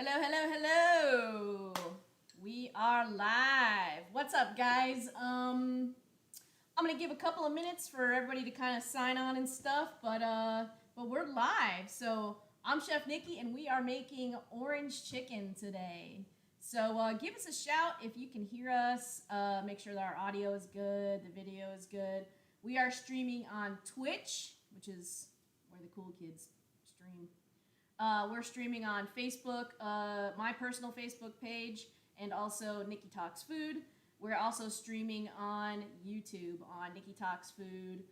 Hello, hello, hello. We are live. What's up, guys? I'm gonna give a couple of minutes for everybody to kind of sign on and stuff, but we're live. So I'm Chef Nikki, and we are making orange chicken today. So give us a shout if you can hear us. Make sure that our audio is good, the video is good. We are streaming on Twitch, which is where the cool kids stream. We're streaming on Facebook, my personal Facebook page, and also Nikki Talks Food. We're also streaming on YouTube, on Nikki Talks Food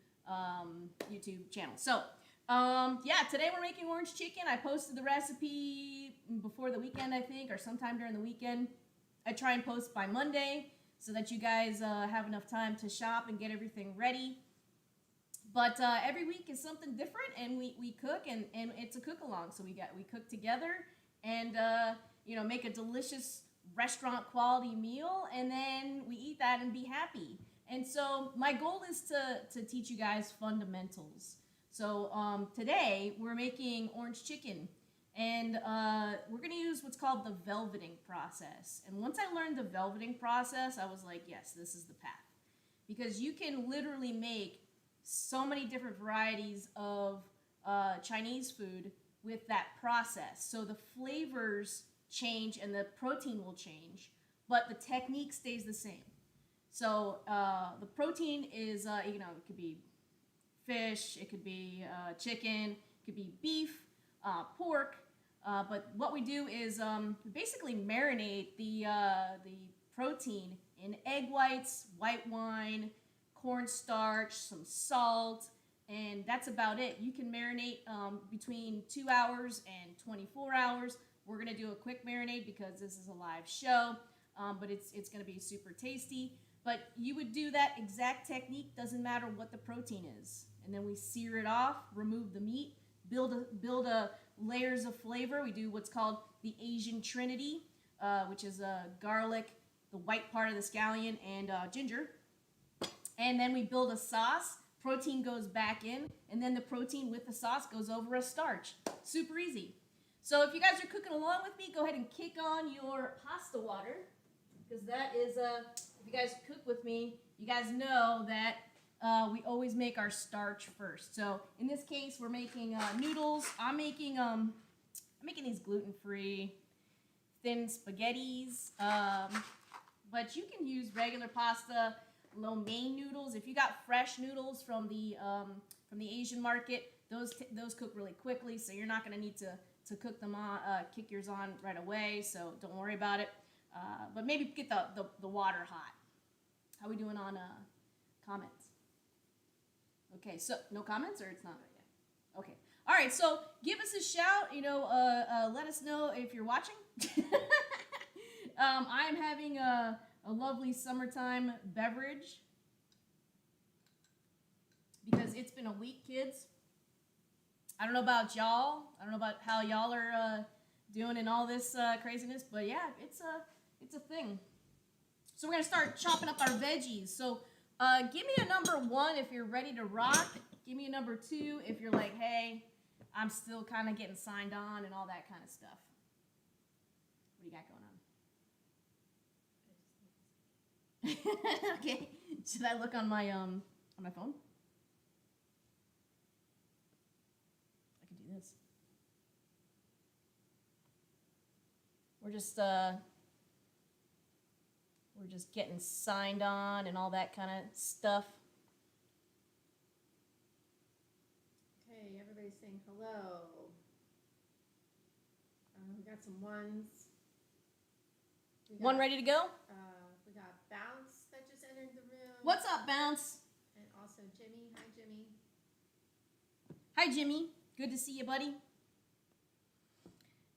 YouTube channel. So, yeah, today we're making orange chicken. I posted the recipe before the weekend, I think, or sometime during the weekend. I try and post by Monday so that you guys have enough time to shop and get everything ready. But every week is something different, and we cook, and it's a cook-along. So we cook together and, make a delicious restaurant-quality meal, and then we eat that and be happy. And so my goal is to teach you guys fundamentals. So today we're making orange chicken, and we're going to use what's called the velveting process. And once I learned the velveting process, I was like, yes, this is the path. Because you can literally make so many different varieties of Chinese food with that process. So the flavors change and the protein will change, but the technique stays the same. So the protein is, it could be fish, it could be chicken, it could be beef, pork. But what we do is basically marinate the protein in egg whites, white wine, cornstarch, some salt, and that's about it. You can marinate between 2 hours and 24 hours. We're going to do a quick marinade because this is a live show, but it's going to be super tasty. But you would do that exact technique, doesn't matter what the protein is. And then we sear it off, remove the meat, build a layers of flavor. We do what's called the Asian Trinity, which is garlic, the white part of the scallion, and ginger. And then we build a sauce, protein goes back in, and then the protein with the sauce goes over a starch. Super easy. So if you guys are cooking along with me, go ahead and kick on your pasta water, because that is, if you guys cook with me, you guys know that we always make our starch first. So in this case, we're making noodles. I'm making these gluten-free thin spaghettis, but you can use regular pasta, lo mein noodles. If you got fresh noodles from the Asian market, those cook really quickly, so you're not going to need to cook them on, kick yours on right away. So don't worry about it. But maybe get the water hot. How are we doing on comments? Okay, so no comments, or it's not yet. Okay, all right. So give us a shout. Let us know if you're watching. I'm having a lovely summertime beverage because it's been a week, kids. I don't know about y'all. I don't know about how y'all are doing in all this craziness, but yeah, it's a thing. So we're gonna start chopping up our veggies. So give me a number 1 if you're ready to rock. Give me a number 2 if you're like, hey, I'm still kind of getting signed on and all that kind of stuff. What do you got going on? Okay. Should I look on my phone? I can do this. We're just getting signed on and all that kind of stuff. Okay, everybody's saying hello. We got some ones. One ready to go? We got Bounce that just entered the room. What's up, Bounce? And also Jimmy. Hi, Jimmy. Hi, Jimmy. Good to see you, buddy.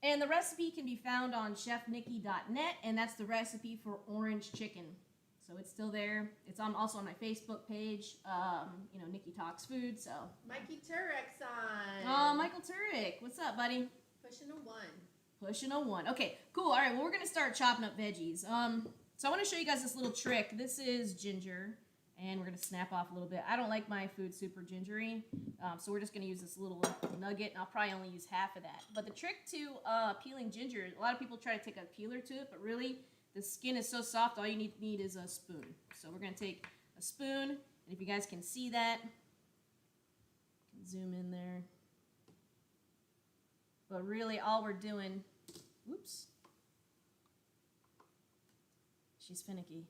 And the recipe can be found on chefnikki.net, and that's the recipe for orange chicken. So it's still there. It's also on my Facebook page, Nikki Talks Food. So Mikey Turek's on. Oh, Michael Turek. What's up, buddy? Pushing a 1. Pushing a 1. Okay, cool. All right, well, we're going to start chopping up veggies. So I want to show you guys this little trick. This is ginger, And we're going to snap off a little bit. I don't like my food super gingery, so we're just going to use this little nugget, and I'll probably only use half of that. But the trick to peeling ginger, a lot of people try to take a peeler to it, but really the skin is so soft, all you need is a spoon. So we're going to take a spoon, and if you guys can see that, zoom in there. But really all we're doing, whoops, she's finicky.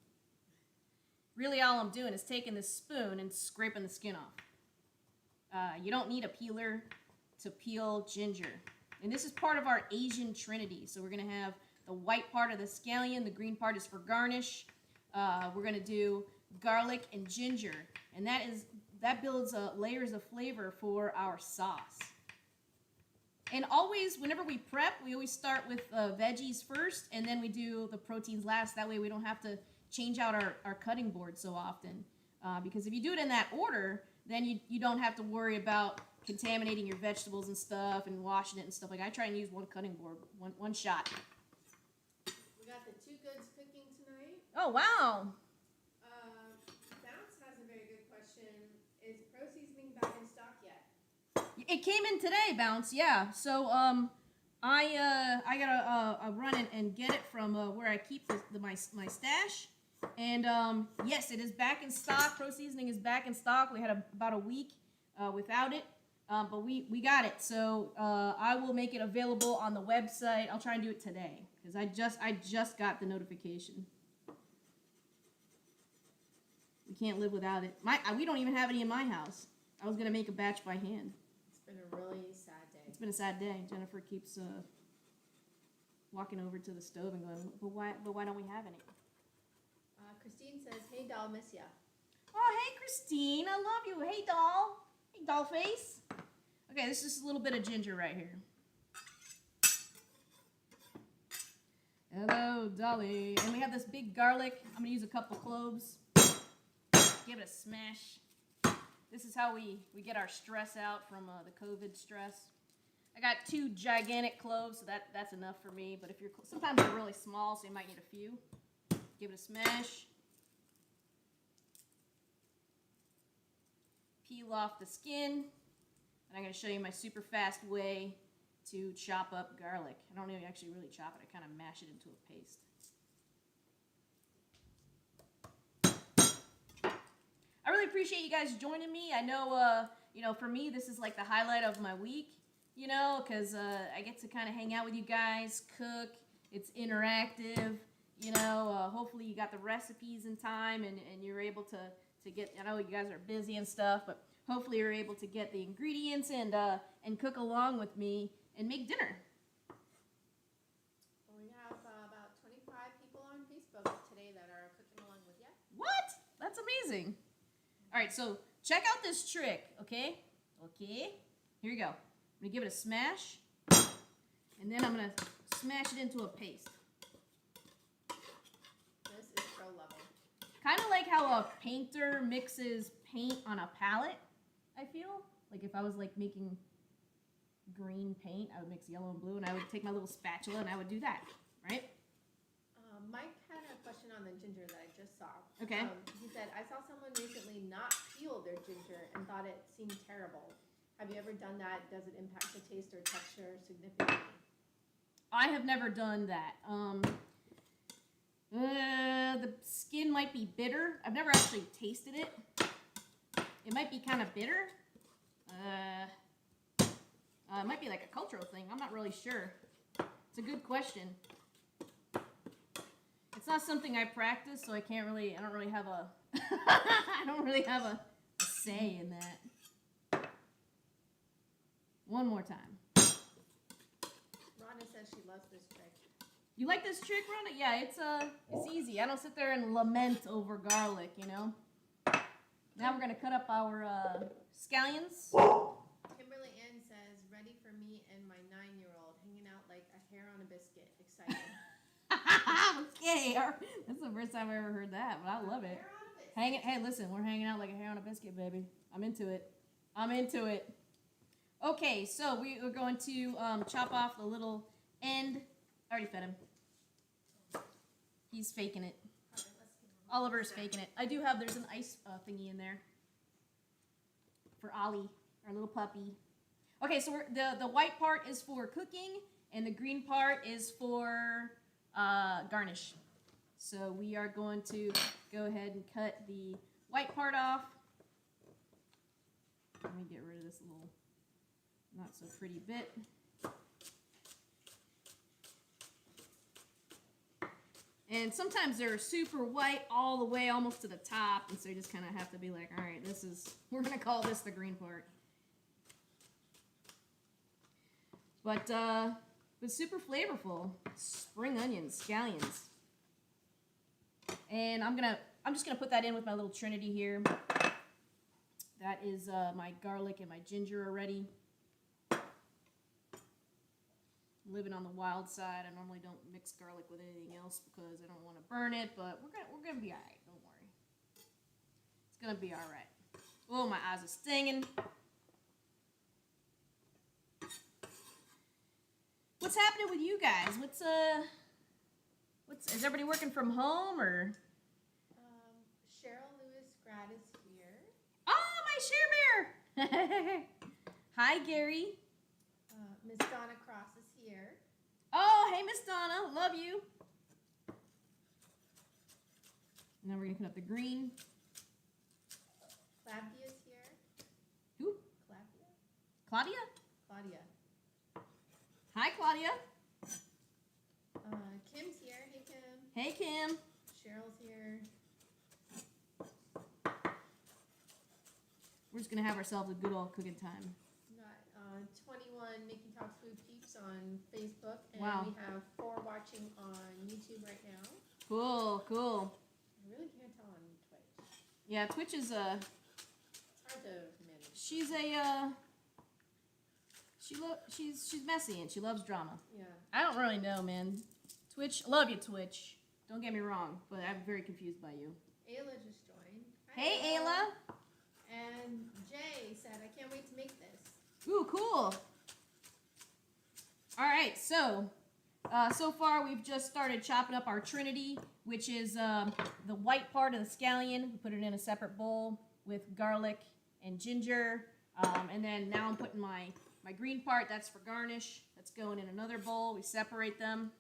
Really all I'm doing is taking this spoon and scraping the skin off. You don't need a peeler to peel ginger. And this is part of our Asian Trinity. So we're going to have the white part of the scallion, the green part is for garnish. We're going to do garlic and ginger. And that builds layers of flavor for our sauce. And always, whenever we prep, we always start with veggies first, and then we do the proteins last. That way we don't have to change out our cutting board so often. Because if you do it in that order, then you don't have to worry about contaminating your vegetables and stuff and washing it and stuff. Like I try and use one cutting board, one shot. We got the two goods cooking tonight. Oh, wow. Bounce has a very good question. Is Pro Seasoning back in stock yet? It came in today, Bounce. Yeah. So I gotta run and get it from where I keep my stash. And yes, it is back in stock. Pro Seasoning is back in stock. We had about a week without it, but we got it. So I will make it available on the website. I'll try and do it today because I just got the notification. We can't live without it. We don't even have any in my house. I was gonna make a batch by hand. It's been a really sad day. It's been a sad day. Jennifer keeps walking over to the stove and going, but why don't we have any? Christine says, "Hey doll, miss ya." Oh, hey Christine, I love you. Hey doll. Hey doll face. Okay, this is just a little bit of ginger right here. Hello, Dolly. And we have this big garlic. I'm gonna use a couple cloves. Give it a smash. This is how we get our stress out from the COVID stress. I got 2 gigantic cloves, so that's enough for me. But if sometimes they're really small, so you might need a few. Give it a smash. Peel off the skin. And I'm going to show you my super fast way to chop up garlic. I don't even actually really chop it. I kind of mash it into a paste. I really appreciate you guys joining me. I know, for me, this is like the highlight of my week, because I get to kind of hang out with you guys, cook. It's interactive. Hopefully you got the recipes in time and you're able to get, I know you guys are busy and stuff, but hopefully you're able to get the ingredients and cook along with me and make dinner. We have about 25 people on Facebook today that are cooking along with you. What? That's amazing. All right, so check out this trick, okay? Okay, here you go. I'm gonna give it a smash, and then I'm gonna smash it into a paste. This is pro level. Kind of like how a painter mixes paint on a palette, I feel. Like if I was like making green paint, I would mix yellow and blue, and I would take my little spatula and I would do that, right? Mike had a question on the ginger that I just saw. Okay. He said, I saw someone recently not peel their ginger and thought it seemed terrible. Have you ever done that? Does it impact the taste or texture significantly? I have never done that. The skin might be bitter. I've never actually tasted it. It might be kind of bitter. It might be like a cultural thing. I'm not really sure. It's a good question. It's not something I practice, so I don't really have a I don't really have a say in that. One more time. Rhonda says she loves this trick. You like this trick, Rhonda? Yeah, it's easy. I don't sit there and lament over garlic, Now we're gonna cut up our scallions. Kimberly Ann says, ready for me and my 9-year-old, hanging out like a hair on a biscuit. Excited. Okay, that's the first time I ever heard that, but I love it. Hey, listen, we're hanging out like a hair on a biscuit, baby. I'm into it. Okay, so we are going to chop off the little end. I already fed him. He's faking it. Oliver's faking it. I do have, there's an ice thingy in there for Ollie, our little puppy. Okay, so the white part is for cooking, and the green part is for garnish. So we are going to go ahead and cut the white part off. Let me get rid of this little not so pretty bit. And sometimes they're super white all the way almost to the top, and so you just kind of have to be like, all right, we're going to call this the green part. But super flavorful. Spring onions, scallions. And I'm just gonna put that in with my little Trinity here. That is my garlic and my ginger already. Living on the wild side, I normally don't mix garlic with anything else because I don't want to burn it, but we're gonna be alright. Don't worry, it's gonna be all right. Oh, my eyes are stinging. What's happening with you guys? Is everybody working from home or? Cheryl Lewis Grad is here. Oh, my Share Bear! Hi, Gary. Miss Donna Cross is here. Oh, hey, Miss Donna. Love you. Now we're gonna cut up the green. Claudia's here. Who? Claudia? Claudia? Claudia. Hi, Claudia. Kim's here. Hey, Kim. Hey, Kim. Cheryl's here. We're just gonna have ourselves a good old cooking time. We got 21 Nikki Talks Food Peeps on Facebook, and Wow. we have 4 watching on YouTube right now. Cool, cool. I really can't tell on Twitch. Yeah, Twitch is It's hard to manage. she's messy and she loves drama. Yeah. I don't really know, man. Twitch, love you, Twitch. Don't get me wrong, but I'm very confused by you. Ayla just joined. Hi, Hey, Ayla. And Jay said, I can't wait to make this. Ooh, cool. All right, so far we've just started chopping up our Trinity, which is the white part of the scallion. We put it in a separate bowl with garlic and ginger. And then now I'm putting my green part, that's for garnish. That's going in another bowl. We separate them.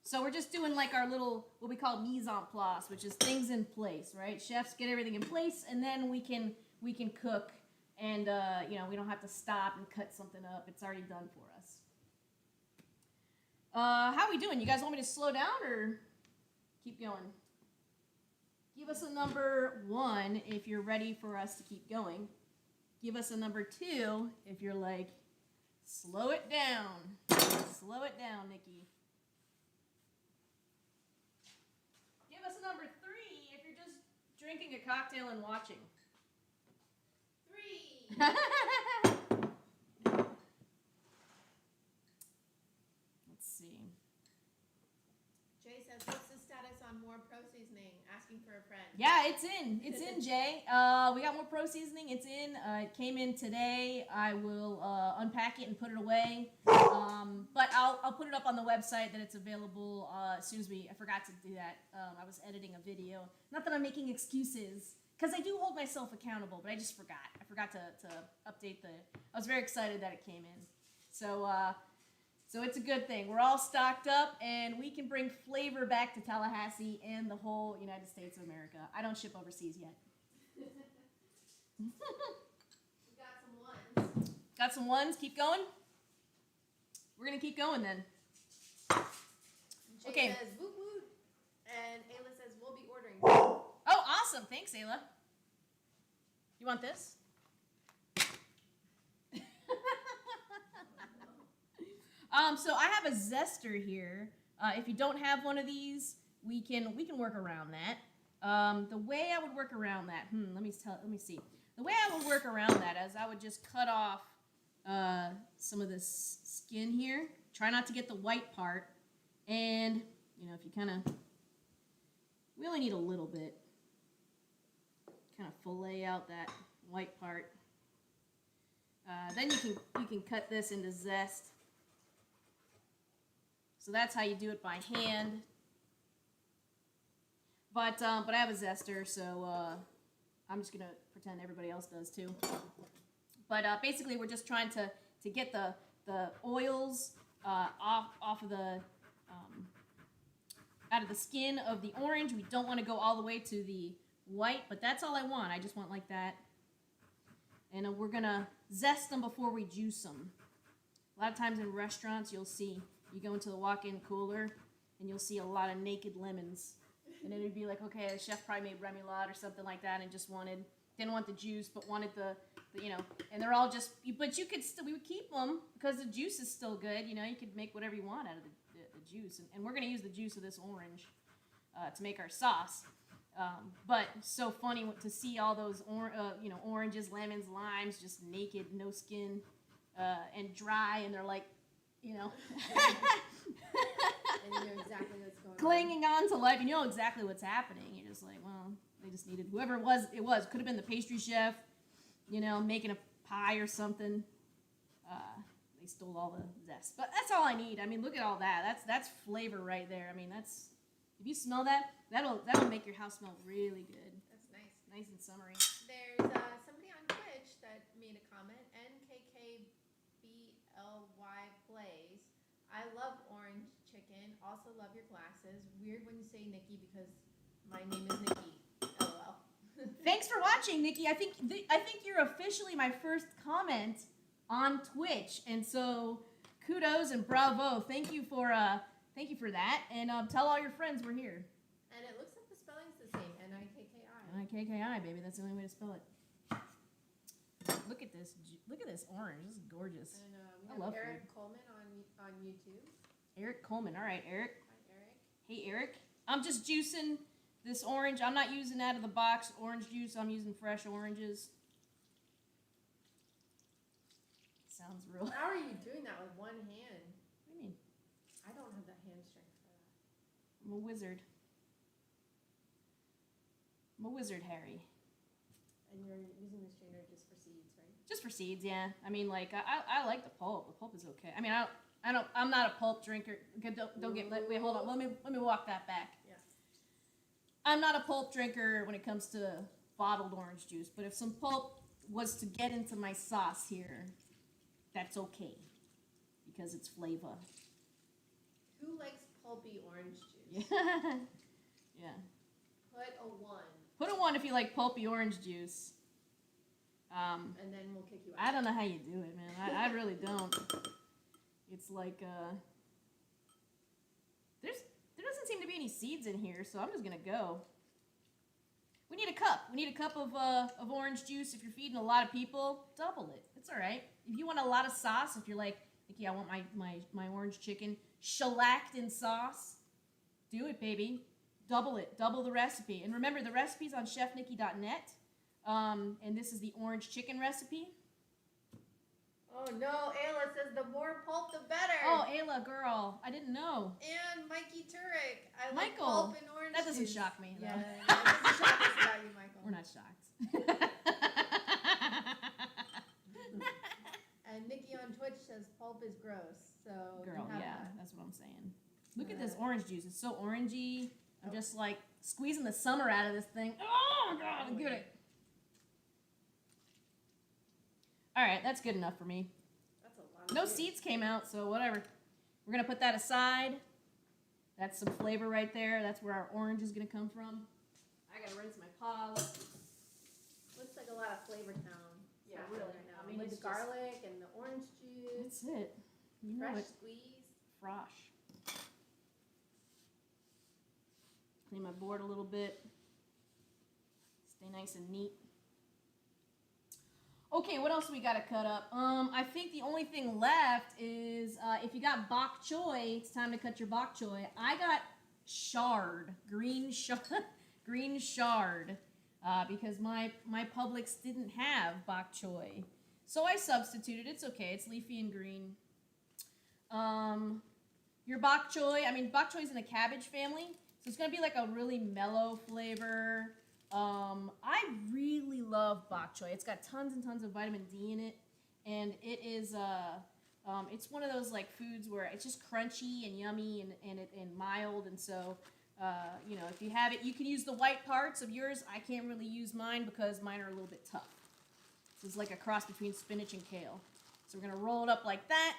So we're just doing like our little, what we call mise en place, which is things in place, right? Chefs get everything in place, and then we can cook, and we don't have to stop and cut something up. It's already done for us. How are we doing? You guys want me to slow down or keep going? Give us a number 1 if you're ready for us to keep going. Give us a number 2 if you're like, slow it down. Slow it down, Nikki. Give us a number 3 if you're just drinking a cocktail and watching. 3. Let's see. Jay says, what's the status on more pro seasoning? Asking for a friend. Yeah, it's in. It's in, Jay. We got more pro seasoning. It's in. It came in today. I will unpack it and put it away. But I'll put it up on the website that it's available as soon as I forgot to do that. I was editing a video. Not that I'm making excuses, because I do hold myself accountable, but I just forgot. I forgot to update I was very excited that it came in. So it's a good thing. We're all stocked up, and we can bring flavor back to Tallahassee and the whole United States of America. I don't ship overseas yet. We got some ones. Got some ones? Keep going? We're going to keep going then. Jay Okay. says, woot woot. And Ayla says, we'll be ordering. Oh, awesome. Thanks, Ayla. You want this? So I have a zester here. If you don't have one of these, we can work around that. The way I would work around that, let me see. The way I would work around that is I would just cut off some of this skin here. Try not to get the white part. And, if you we only need a little bit. Kind of fillet out that white part. Then you can cut this into zest. So that's how you do it by hand. But I have a zester, so I'm just gonna pretend everybody else does too. But basically, we're just trying to get the oils off of the out of the skin of the orange. We don't want to go all the way to the white, but that's all I want. I just want like that. And we're gonna zest them before we juice them. A lot of times in restaurants, you'll see, you go into the walk-in cooler, and you'll see a lot of naked lemons. And it'd be like, okay, the chef probably made remoulade or something like that, and just didn't want the juice, but wanted the and they're all just, but you could still, we would keep them, because the juice is still good, you could make whatever you want out of the juice. And we're gonna use the juice of this orange to make our sauce. But so funny to see all those oranges, lemons, limes, just naked, no skin, and dry, and they're like, And you know exactly what's going on. clinging on to life, and you know exactly what's happening. You're just like, well, they just needed whoever it was. Could have been the pastry chef, making a pie or something. They stole all the zest, but that's all I need. I mean, look at all that. That's flavor right there. I mean, that's, if you smell that, that'll make your house smell really good. That's nice. Nice and summery. There's somebody on Twitch that made a comment. NKKBLY plays. I love orange chicken. Also love your glasses. Weird when you say Nikki because my name is Nikki. LOL. Thanks for watching, Nikki. I think you're officially my first comment on Twitch, and so kudos and bravo. Thank you for that, and tell all your friends we're here. And it looks like the spelling's the same. Nikki. Nikki, baby. That's the only way to spell it. Look at this. Look at this orange. This is gorgeous. And we I have love Eric food. Coleman on YouTube. Eric Coleman. All right, Eric. Hi, Eric. Hey, Eric. I'm just juicing this orange. I'm not using out of the box orange juice. I'm using fresh oranges. Sounds real. How are you doing that with one hand? What do you mean? I don't have the hand strength for that. I'm a wizard. I'm a wizard, Harry. And you're using the strainer just for seeds, right? Just for seeds, yeah. I mean, like I like the pulp. The pulp is okay. I mean, I'm not a pulp drinker. Okay, don't get. Wait, hold on. Let me walk that back. Yeah. I'm not a pulp drinker when it comes to bottled orange juice. But if some pulp was to get into my sauce here, that's okay, because it's flavor. Who likes pulpy orange juice? Yeah. Yeah. Put a 1. Put a 1 if you like pulpy orange juice. And then we'll kick you out. I don't know how you do it, man. I really don't. It's like there doesn't seem to be any seeds in here, so I'm just gonna go. We need a cup. We need a cup of orange juice. If you're feeding a lot of people, double it. It's all right. If you want a lot of sauce, if you're like, Nikki, I want my orange chicken shellacked in sauce, do it, baby. Double it. Double the recipe. And remember, the recipe's on chefnikki.net. And this is the orange chicken recipe. Oh no, Ayla says the more pulp the better. Oh, Ayla, girl, I didn't know. And Mikey Turek. I like Michael, pulp and orange that doesn't juice. shock me, though. Yeah, that doesn't shock us about you, Michael. We're not shocked. And Nikki on Twitch says pulp is gross. So Girl, you have yeah, that. that's what I'm saying. Look at this orange juice. It's so orangey. I'm just like squeezing the summer out of this thing. Oh, God, look at it. All right, that's good enough for me. That's a lot of No juice. seeds came out, so whatever. We're going to put that aside. That's some flavor right there. That's where our orange is going to come from. I got to rinse my paws. Looks like a lot of Flavor Town. Yeah, happening really. Right now. I mean, with it's the garlic and the orange juice. That's it. You know Fresh it. squeeze. Frosh. Clean my board a little bit. Stay nice and neat. Okay, what else we got to cut up? I think the only thing left is if you got bok choy, it's time to cut your bok choy. I got shard, green shard, because my Publix didn't have bok choy, so I substituted. It's okay. It's leafy and green. Your bok choy, I mean, bok choy is in the cabbage family, so it's gonna be like a really mellow flavor. I really love bok choy. It's got tons and tons of vitamin D in it, and it is it's one of those like foods where it's just crunchy and yummy and mild, and so You know, if you have it, you can use the white parts of yours. I can't really use mine because mine are a little bit tough. This is like a cross between spinach and kale. So we're going to roll it up like that.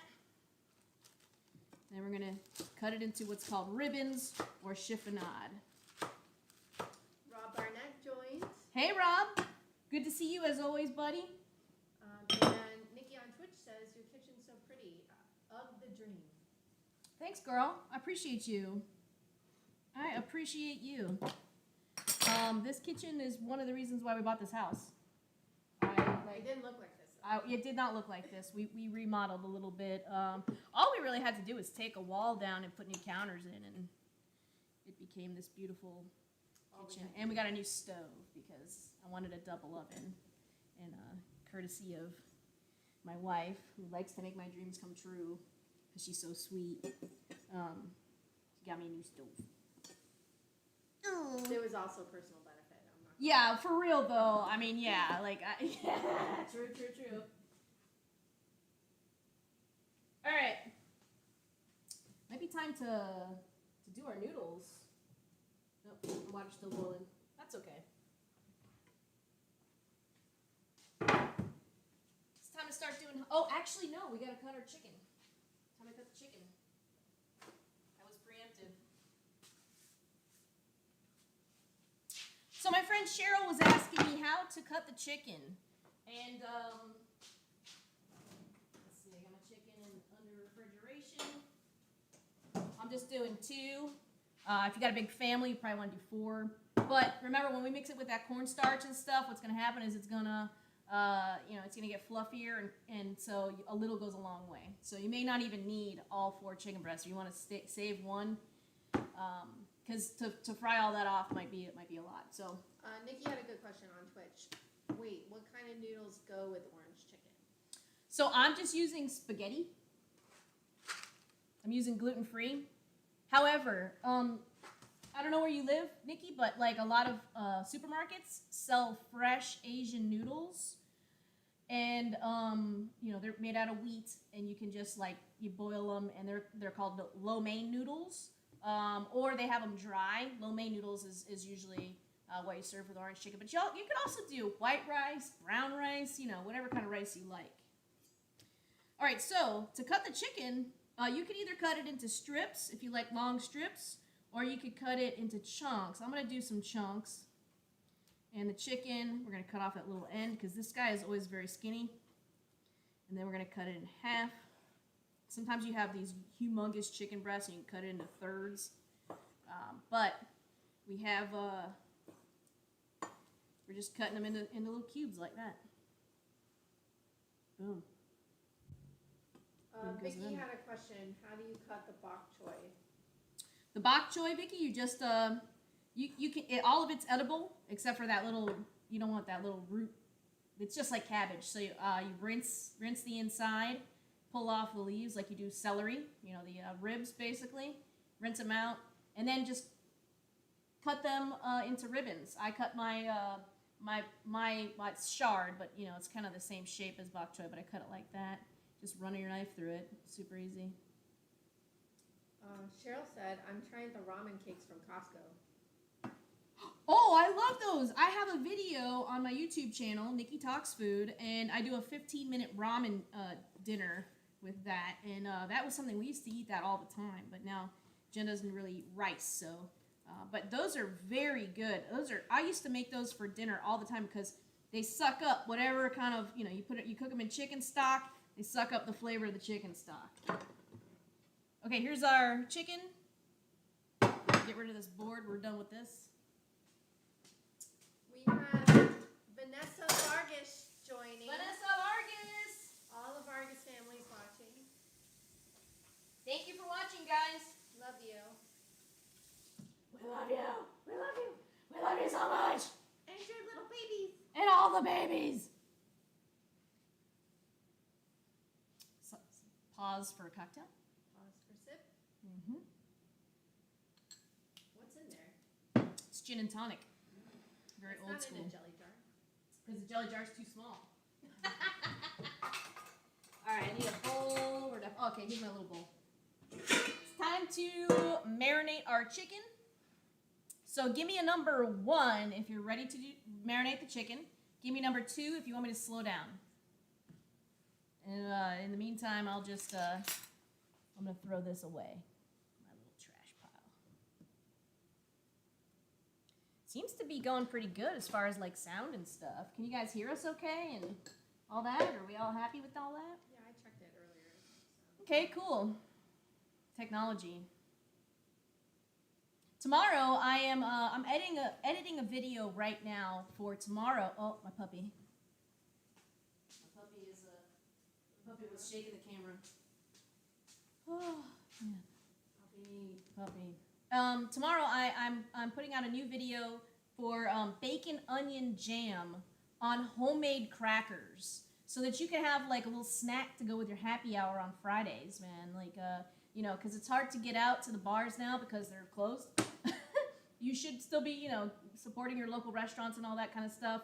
Then we're going to cut it into what's called ribbons or chiffonade. Rob Barnett joins. Hey, Rob. Good to see you as always, buddy. And Nikki on Twitch says, your kitchen's so pretty. Of the dream. Thanks, girl. I appreciate you. I appreciate you. This kitchen is one of the reasons why we bought this house. It didn't look like this. It did not look like this. We remodeled a little bit. All we really had to do was take a wall down and put new counters in, and it became this beautiful kitchen. And we got a new stove because I wanted a double oven. And courtesy of my wife, who likes to make my dreams come true because she's so sweet, she got me a new stove. There was also personal benefit. Yeah, for real though. I mean, yeah, like, yeah, true. All right, might be time to do our noodles. Nope, the water's still boiling. That's okay. It's time to start doing. Oh, actually, no, we gotta cut our chicken. Time to cut the chicken. That was preemptive. So my friend Cheryl was asking me how to cut the chicken, and let's see, I got my chicken under refrigeration. I'm just doing 2. If you got a big family, you probably want to do 4. But remember, when we mix it with that cornstarch and stuff, what's going to happen is it's gonna, it's gonna get fluffier, and so a little goes a long way. So you may not even need all 4 chicken breasts. You want to save one. Because to fry all that off might be a lot. So Nikki had a good question on Twitch. Wait, what kind of noodles go with orange chicken? So I'm just using spaghetti. I'm using gluten-free. However, I don't know where you live, Nikki, but like a lot of supermarkets sell fresh Asian noodles, and they're made out of wheat, and you can just you boil them, and they're called lo mein noodles. Or they have them dry. Lo mein noodles is usually what you serve with orange chicken. But you can also do white rice, brown rice, whatever kind of rice you like. All right, so to cut the chicken, you can either cut it into strips if you like long strips, or you could cut it into chunks. I'm going to do some chunks. And the chicken, we're going to cut off that little end because this guy is always very skinny. And then we're going to cut it in half. Sometimes you have these humongous chicken breasts and you can cut it into thirds. But we have, we're just cutting them into little cubes like that. Boom. Vicky had a question. How do you cut the bok choy? The bok choy, Vicky, you just, you can, all of it's edible except for that little, you don't want that little root. It's just like cabbage. So you rinse the inside. Pull off the leaves like you do celery, the ribs basically, rinse them out, and then just cut them into ribbons. I cut my it's shard, but it's kind of the same shape as bok choy, but I cut it like that. Just run your knife through it, super easy. Cheryl said, I'm trying the ramen cakes from Costco. Oh, I love those. I have a video on my YouTube channel, Nikki Talks Food, and I do a 15-minute ramen dinner with that, and that was something we used to eat that all the time, but now Jen doesn't really eat rice, so but those are very good. I used to make those for dinner all the time because they suck up whatever kind of, you cook them in chicken stock, they suck up the flavor of the chicken stock. Okay, here's our chicken. Get rid of this board. We're done with this. We have Vanessa Vargas joining. Vanessa Vargas! All of Vargas families watching. Thank you for watching, guys. Love you. We love you. We love you. We love you so much. And your little babies. And all the babies. So, pause for a cocktail. Pause for sip. Mm-hmm. What's in there? It's gin and tonic. Very It's old not school. in a jelly jar. Because the jelly jar's too small. All right, I need a bowl. Okay, here's my little bowl. It's time to marinate our chicken. So give me a number 1 if you're ready to marinate the chicken. Give me number 2 if you want me to slow down. And in the meantime, I'll just, I'm going to throw this away. My little trash pile. Seems to be going pretty good as far as like sound and stuff. Can you guys hear us okay and all that? Are we all happy with all that? Yeah, I checked it earlier. Okay, cool. Technology. Tomorrow, I'm editing a video right now for tomorrow. Oh, my puppy. My puppy was shaking the camera. Oh, yeah. Puppy. Tomorrow, I'm putting out a new video for bacon onion jam on homemade crackers, so that you can have like a little snack to go with your happy hour on Fridays, man. Like, you know, because it's hard to get out to the bars now because they're closed. You should still be, you know, supporting your local restaurants and all that kind of stuff.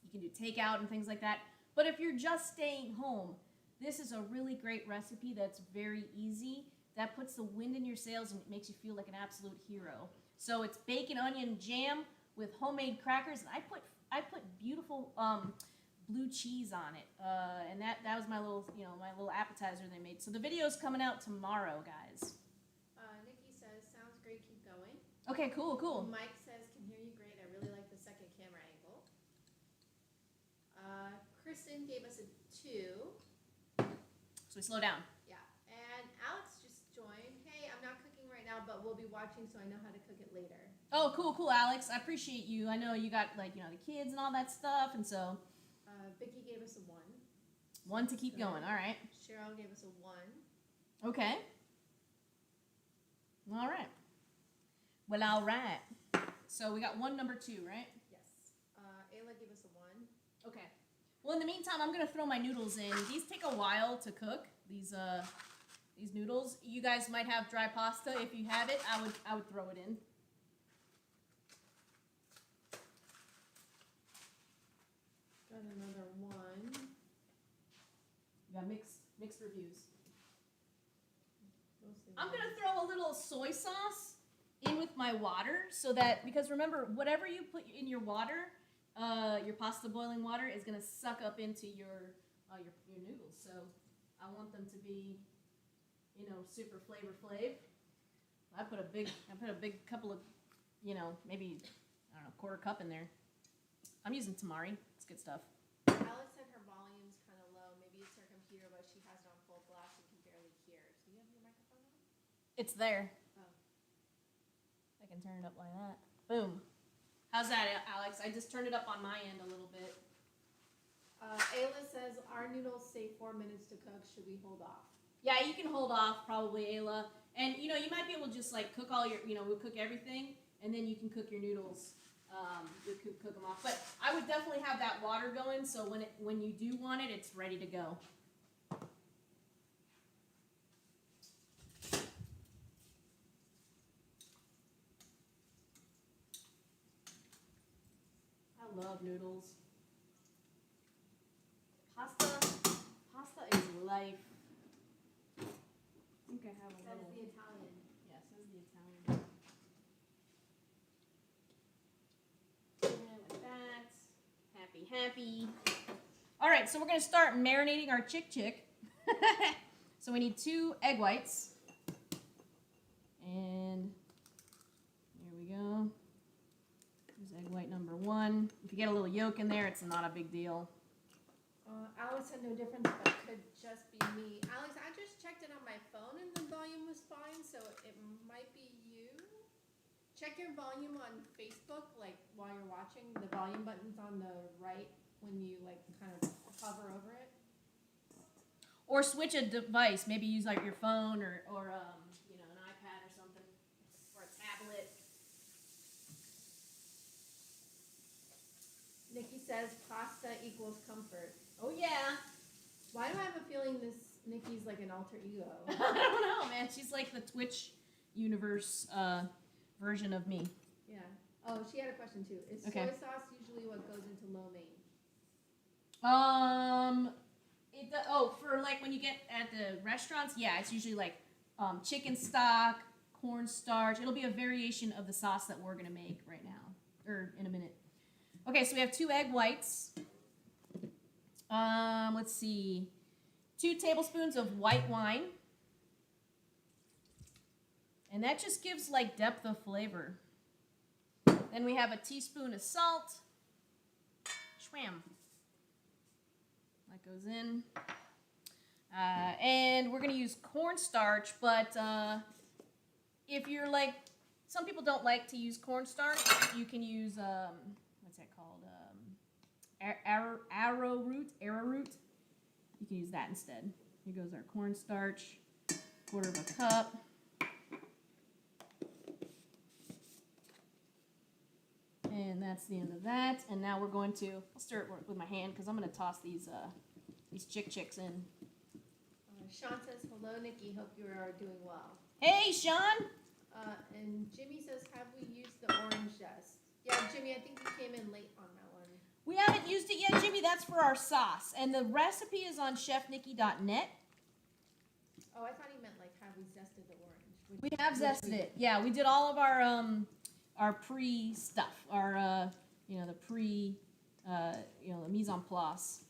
You can do takeout and things like that. But if you're just staying home, this is a really great recipe that's very easy. That puts the wind in your sails and it makes you feel like an absolute hero. So it's bacon onion jam with homemade crackers, and I put beautiful blue cheese on it, and that was my little appetizer they made. So the video's coming out tomorrow, guys. Nikki says, sounds great, keep going. Okay, cool. Mike says, can hear you great. I really like the second camera angle. Kristen gave us a 2. So we slow down. Yeah. And Alex just joined. Hey, I'm not cooking right now, but we'll be watching, so I know how to cook it later. Oh, cool, Alex. I appreciate you. I know you got, like, you know, the kids and all that stuff, and so... Vicky gave us a 1. 1 to keep going, all right. Cheryl gave us a 1. Okay. All right. Well, all right. So we got 1, number 2, right? Yes. Ayla gave us a 1. Okay. Well, in the meantime, I'm gonna throw my noodles in. These take a while to cook. These noodles. You guys might have dry pasta. If you have it, I would throw it in. Got another 1. You got mixed reviews. Mostly I'm one. gonna throw a little soy sauce in with my water, so that, because remember, whatever you put in your water, your pasta boiling water is gonna suck up into your noodles. So I want them to be, you know, super flavor flav. I put a big couple of, you know, maybe, I don't know, quarter cup in there. I'm using tamari. It's good stuff. Alex said her volume's kind of low. Maybe it's her computer, but she has it on full blast and can barely hear. Do you have your microphone on? It's there. Oh. I can turn it up like that. Boom. How's that, Alex? I just turned it up on my end a little bit. Ayla says, our noodles say 4 minutes to cook. Should we hold off? Yeah, you can hold off, probably, Ayla. And, you know, you might be able to just, like, cook all your, you know, we'll cook everything, and then you can cook your noodles. You could cook them off. But I would definitely have that water going, so when you do want it, it's ready to go. I love noodles. Pasta is life. I think I have a That's little. the Italian. Yes, that's the Italian. And with that, happy. All right, so we're gonna start marinating our chick. So we need 2 egg whites. And here we go. Here's egg white number 1. If you get a little yolk in there, it's not a big deal. Alex said no difference, but could just be me. Alex, I just checked it on my phone and the volume was fine, so it might be you. Check your volume on Facebook, like while you're watching. The volume button's on the right when you like kind of hover over it. Or switch a device. Maybe use like your phone or you know, an iPad or something, or a tablet. Nikki says pasta equals comfort. Oh yeah. Why do I have a feeling this Nikki's like an alter ego? I don't know, man. She's like the Twitch universe version of me. Yeah. Oh, she had a question too. Is Okay. soy sauce usually what goes into lo mein? For like when you get at the restaurants, yeah, it's usually like chicken stock, cornstarch. It'll be a variation of the sauce that we're going to make right now, or in a minute. Okay, so we have 2 egg whites. Let's see. 2 tablespoons of white wine. And that just gives like depth of flavor. Then we have a teaspoon of salt. Schwam. That goes in. And we're going to use cornstarch, but if you're like, some people don't like to use cornstarch, you can use, what's that called? Arrowroot. You can use that instead. Here goes our cornstarch, 1/4 of a cup. And that's the end of that. And now we're going to, I'll stir it with my hand because I'm going to toss these chicks in. Sean says, hello, Nikki. Hope you are doing well. Hey, Sean. And Jimmy says, have we used the orange zest? Yeah, Jimmy, I think you came in late on that one. We haven't used it yet, Jimmy. That's for our sauce. And the recipe is on chefnikki.net. Oh, I thought he meant like, have we zested the orange? We have zested it. Yeah, we did all of our pre-stuff. Our, the pre, the mise en place.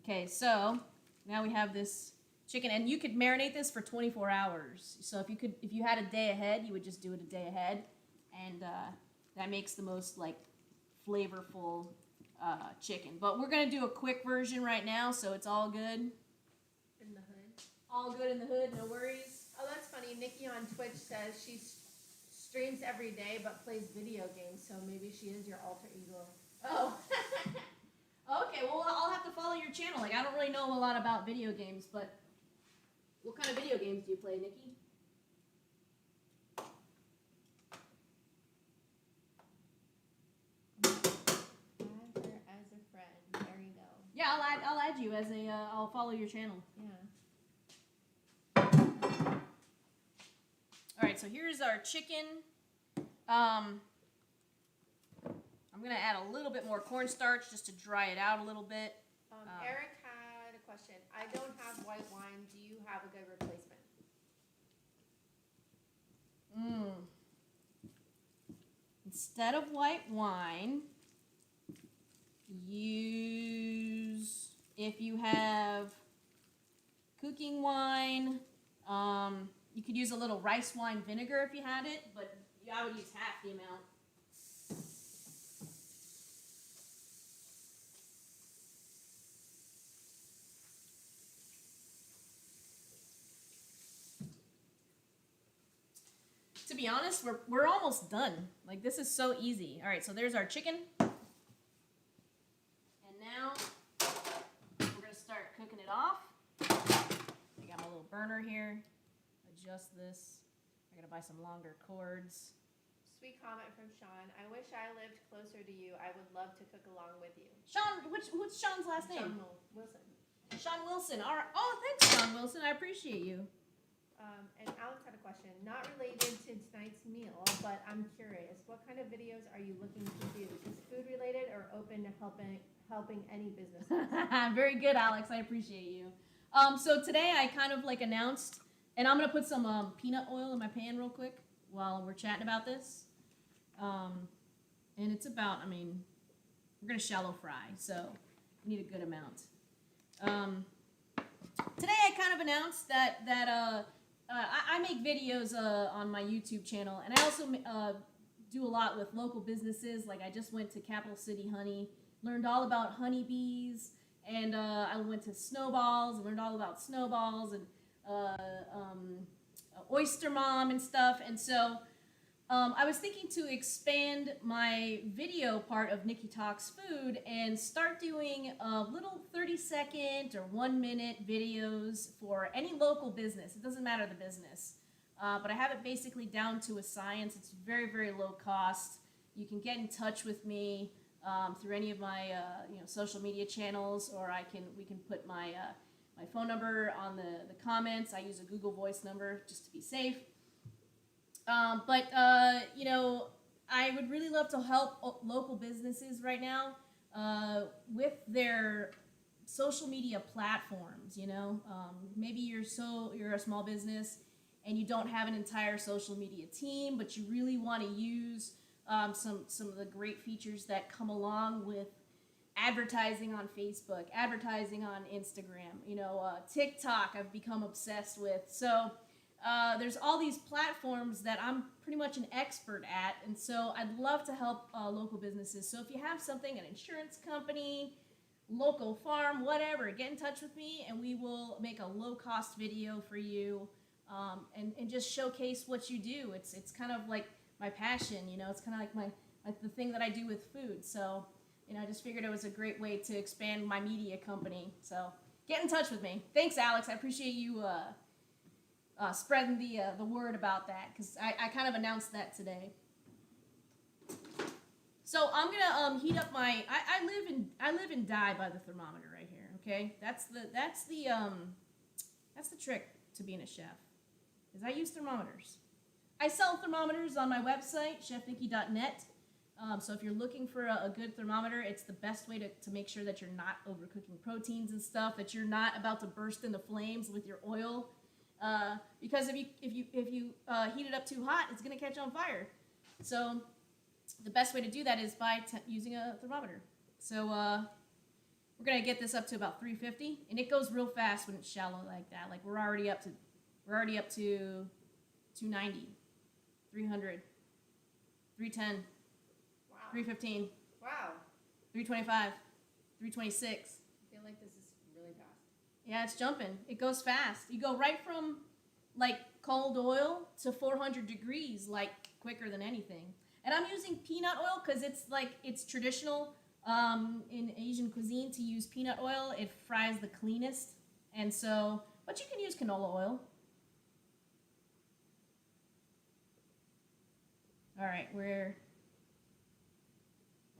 Okay, so now we have this chicken, and you could marinate this for 24 hours. So if you had a day ahead, you would just do it a day ahead, and that makes the most like flavorful chicken. But we're gonna do a quick version right now, so it's all good. In the hood. All good in the hood, no worries. Oh, that's funny. Nikki on Twitch says she streams every day but plays video games, so maybe she is your alter ego. Oh. Okay, well, I'll have to follow your channel. Like, I don't really know a lot about video games, but what kind of video games do you play, Nikki? Add her as a friend. There you go. Yeah, I'll add you as a, I'll follow your channel. Yeah. All right, so here's our chicken. I'm going to add a little bit more cornstarch just to dry it out a little bit. Eric had a question. I don't have white wine. Do you have a good replacement? Instead of white wine, use, if you have cooking wine, you could use a little rice wine vinegar if you had it, but I would use half the amount. To be honest, we're almost done. Like, this is so easy. All right, so there's our chicken. And now we're going to start cooking it off. I got my little burner here. Adjust this. I got to buy some longer cords. Sweet comment from Sean. I wish I lived closer to you. I would love to cook along with you. Sean, what's Sean's last name? Sean Wilson. Sean Wilson. All right. Oh, thanks, Sean Wilson. I appreciate you. And Alex had a question, not related to tonight's meal, but I'm curious, what kind of videos are you looking to do? Is food related or open to helping any businesses? Very good, Alex. I appreciate you. So today I kind of like announced, and I'm gonna put some peanut oil in my pan real quick while we're chatting about this. And it's about, we're gonna shallow fry, so we need a good amount. Today I kind of announced that I make videos on my YouTube channel, and I also do a lot with local businesses. Like, I just went to Capital City Honey, learned all about honeybees, and I went to Snowballs and learned all about snowballs and Oyster Mom and stuff. And so I was thinking to expand my video part of Nikki Talks Food and start doing little 30-second or 1-minute videos for any local business. It doesn't matter the business. But I have it basically down to a science. It's very, very low cost. You can get in touch with me through any of my social media channels, or we can put my my phone number on the comments. I use a Google Voice number just to be safe. But I would really love to help local businesses right now with their social media platforms. Maybe you're a small business and you don't have an entire social media team, but you really want to use some of the great features that come along with advertising on Facebook, advertising on Instagram, TikTok I've become obsessed with. So there's all these platforms that I'm pretty much an expert at, and so I'd love to help local businesses. So if you have something, an insurance company, local farm, whatever, get in touch with me and we will make a low-cost video for you and just showcase what you do. It's kind of like my passion, it's kind of like the thing that I do with food. So I just figured it was a great way to expand my media company. So get in touch with me. Thanks, Alex. I appreciate you spreading the word about that, because I kind of announced that today. So I'm gonna heat up my. I live and die by the thermometer right here. Okay, that's the trick to being a chef, is I use thermometers. I sell thermometers on my website, chefnikki.net. So if you're looking for a good thermometer, it's the best way to make sure that you're not overcooking proteins and stuff, that you're not about to burst into flames with your oil. Because if you heat it up too hot, it's gonna catch on fire. So the best way to do that is by using a thermometer. So we're gonna get this up to about 350, and it goes real fast when it's shallow like that. Like we're already up to 290, 300, 310, Wow. 315, Wow. 325, 326. I feel like this is really fast. Yeah, it's jumping. It goes fast. You go right from like cold oil to 400 degrees, like quicker than anything. And I'm using peanut oil because it's traditional in Asian cuisine to use peanut oil. It fries the cleanest, and so. But you can use canola oil. All right, we're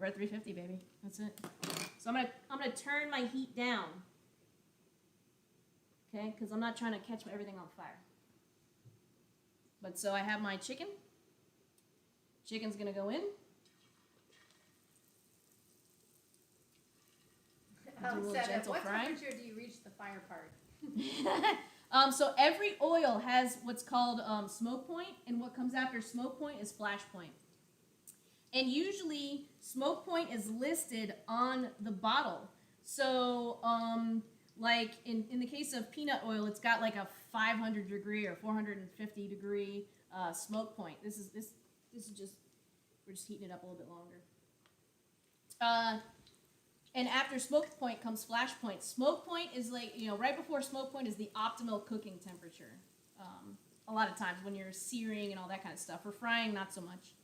at 350, baby. That's it. So I'm gonna turn my heat down. Okay, because I'm not trying to catch everything on fire. But so I have my chicken. Chicken's gonna go in. Do a little gentle what fry. temperature do you reach the fire part? So every oil has what's called smoke point, and what comes after smoke point is flash point. And usually smoke point is listed on the bottle. So like in the case of peanut oil, it's got like a 500 degree or 450 degree smoke point. This is just, we're just heating it up a little bit longer. And after smoke point comes flash point. Smoke point is like, right before smoke point is the optimal cooking temperature. A lot of times when you're searing and all that kind of stuff. For frying, not so much.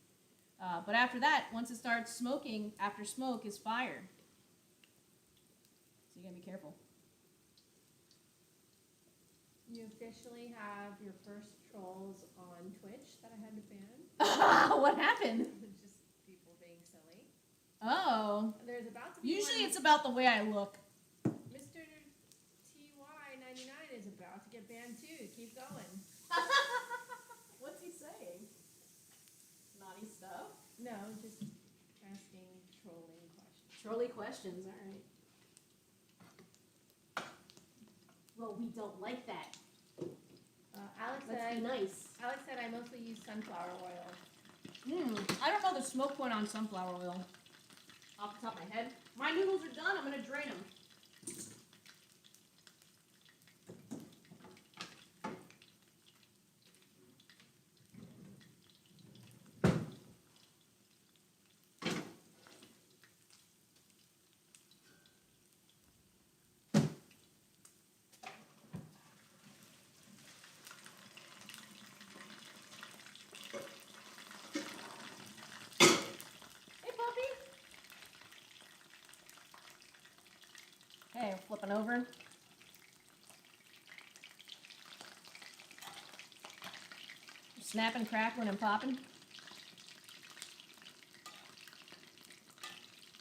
But after that, once it starts smoking, after smoke is fire. So you gotta be careful. You officially have your first trolls on Twitch that I had to ban. What happened? Just people being silly. Oh. There's about to be Usually one. it's about the way I look. Mr. TY99 is about to get banned too. Keep going. What's he saying? Naughty stuff? No, just asking trolling questions. Trolly questions, alright. Well, we don't like that. Alex Let's said, be nice. Alex said I mostly use sunflower oil. I don't know the smoke point on sunflower oil off the top of my head. My noodles are done. I'm going to drain them. Okay, flipping over. Snapping, crackling, and popping.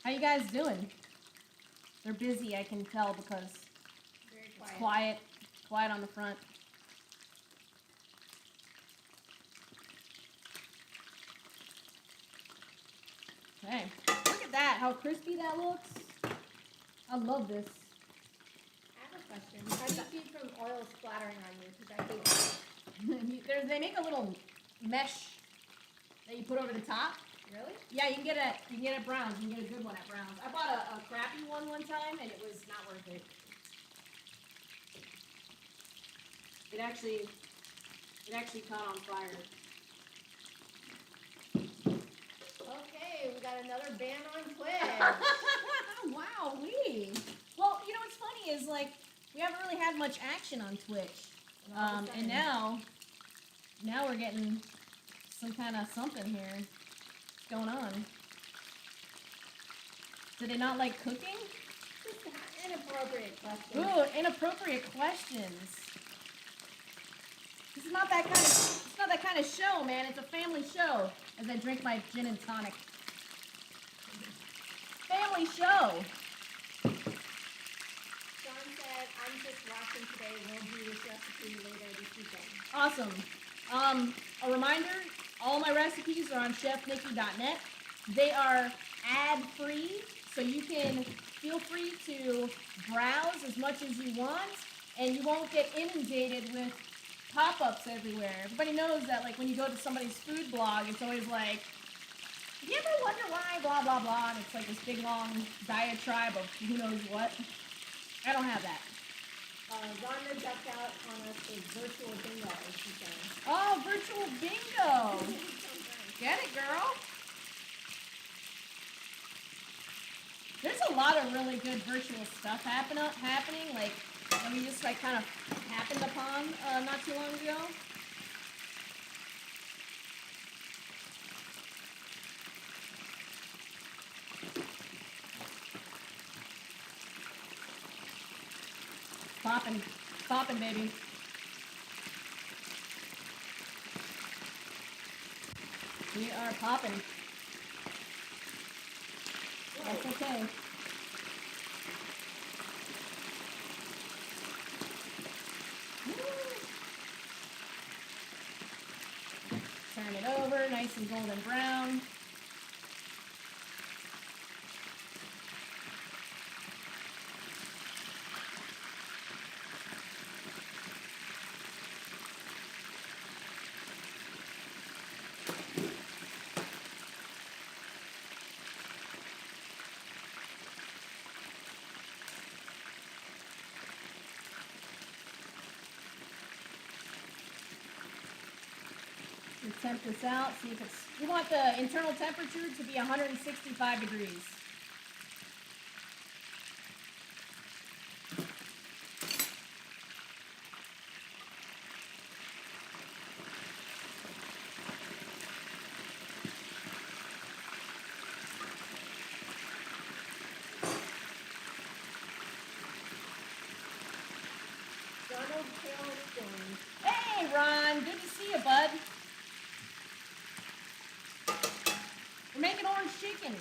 How you guys doing? They're busy, I can tell, because Very it's quiet. quiet on the front. Okay, look at that, how crispy that looks. I love this. I have a question. How do you keep from oil splattering on you? Because I hate that. They make a little mesh that you put over the top. Really? Yeah, you can get it at Brown's. You can get a good one at Brown's. I bought a crappy one time, and it was not worth it. It actually caught on fire. Okay, we got another ban on Twitch. Wow, Well, you know what's funny is like we haven't really had much action on Twitch, and now we're getting some kind of something here. What's going on? Do they not like cooking? Inappropriate questions. Ooh, inappropriate questions. This is not that kind of. It's not that kind of show, man. It's a family show. As I drink my gin and tonic. Family show. John said, "I'm just watching today. We'll do this recipe later this weekend." Awesome. A reminder: all my recipes are on chefnikki.net. They are ad-free, so you can feel free to browse as much as you want, and you won't get inundated with pop-ups everywhere. Everybody knows that, like, when you go to somebody's food blog, it's always like, you ever wonder why, blah, blah, blah, and it's like this big, long diatribe of who knows what. I don't have that. Rhonda ducked out on us with virtual bingo, she said. Oh, virtual bingo. Get it, girl. There's a lot of really good virtual stuff happening, like, that we just, like, kind of happened upon not too long ago. Popping, baby. We are popping. That's okay. Turn it over, nice and golden brown. Temp this out, see if it's, you want the internal temperature to be 165 degrees. Donald Taylor Jones. Hey, Ron, good to see you, bud. We're making orange chicken.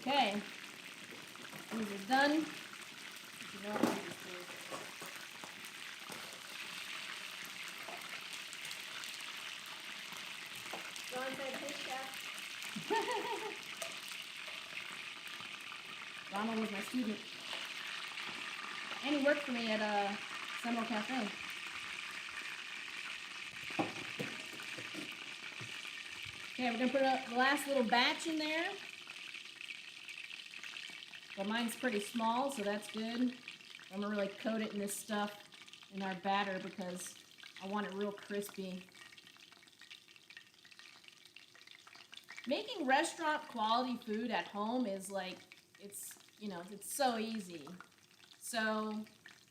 Okay. These are done. You know what I'm John said, "Hey, chef." Ronald was my student. And he worked for me at Seminole Cafe. Okay, we're going to put the last little batch in there. Well, mine's pretty small, so that's good. I'm going to really coat it in this stuff in our batter because I want it real crispy. Making restaurant quality food at home is like, it's so easy. So,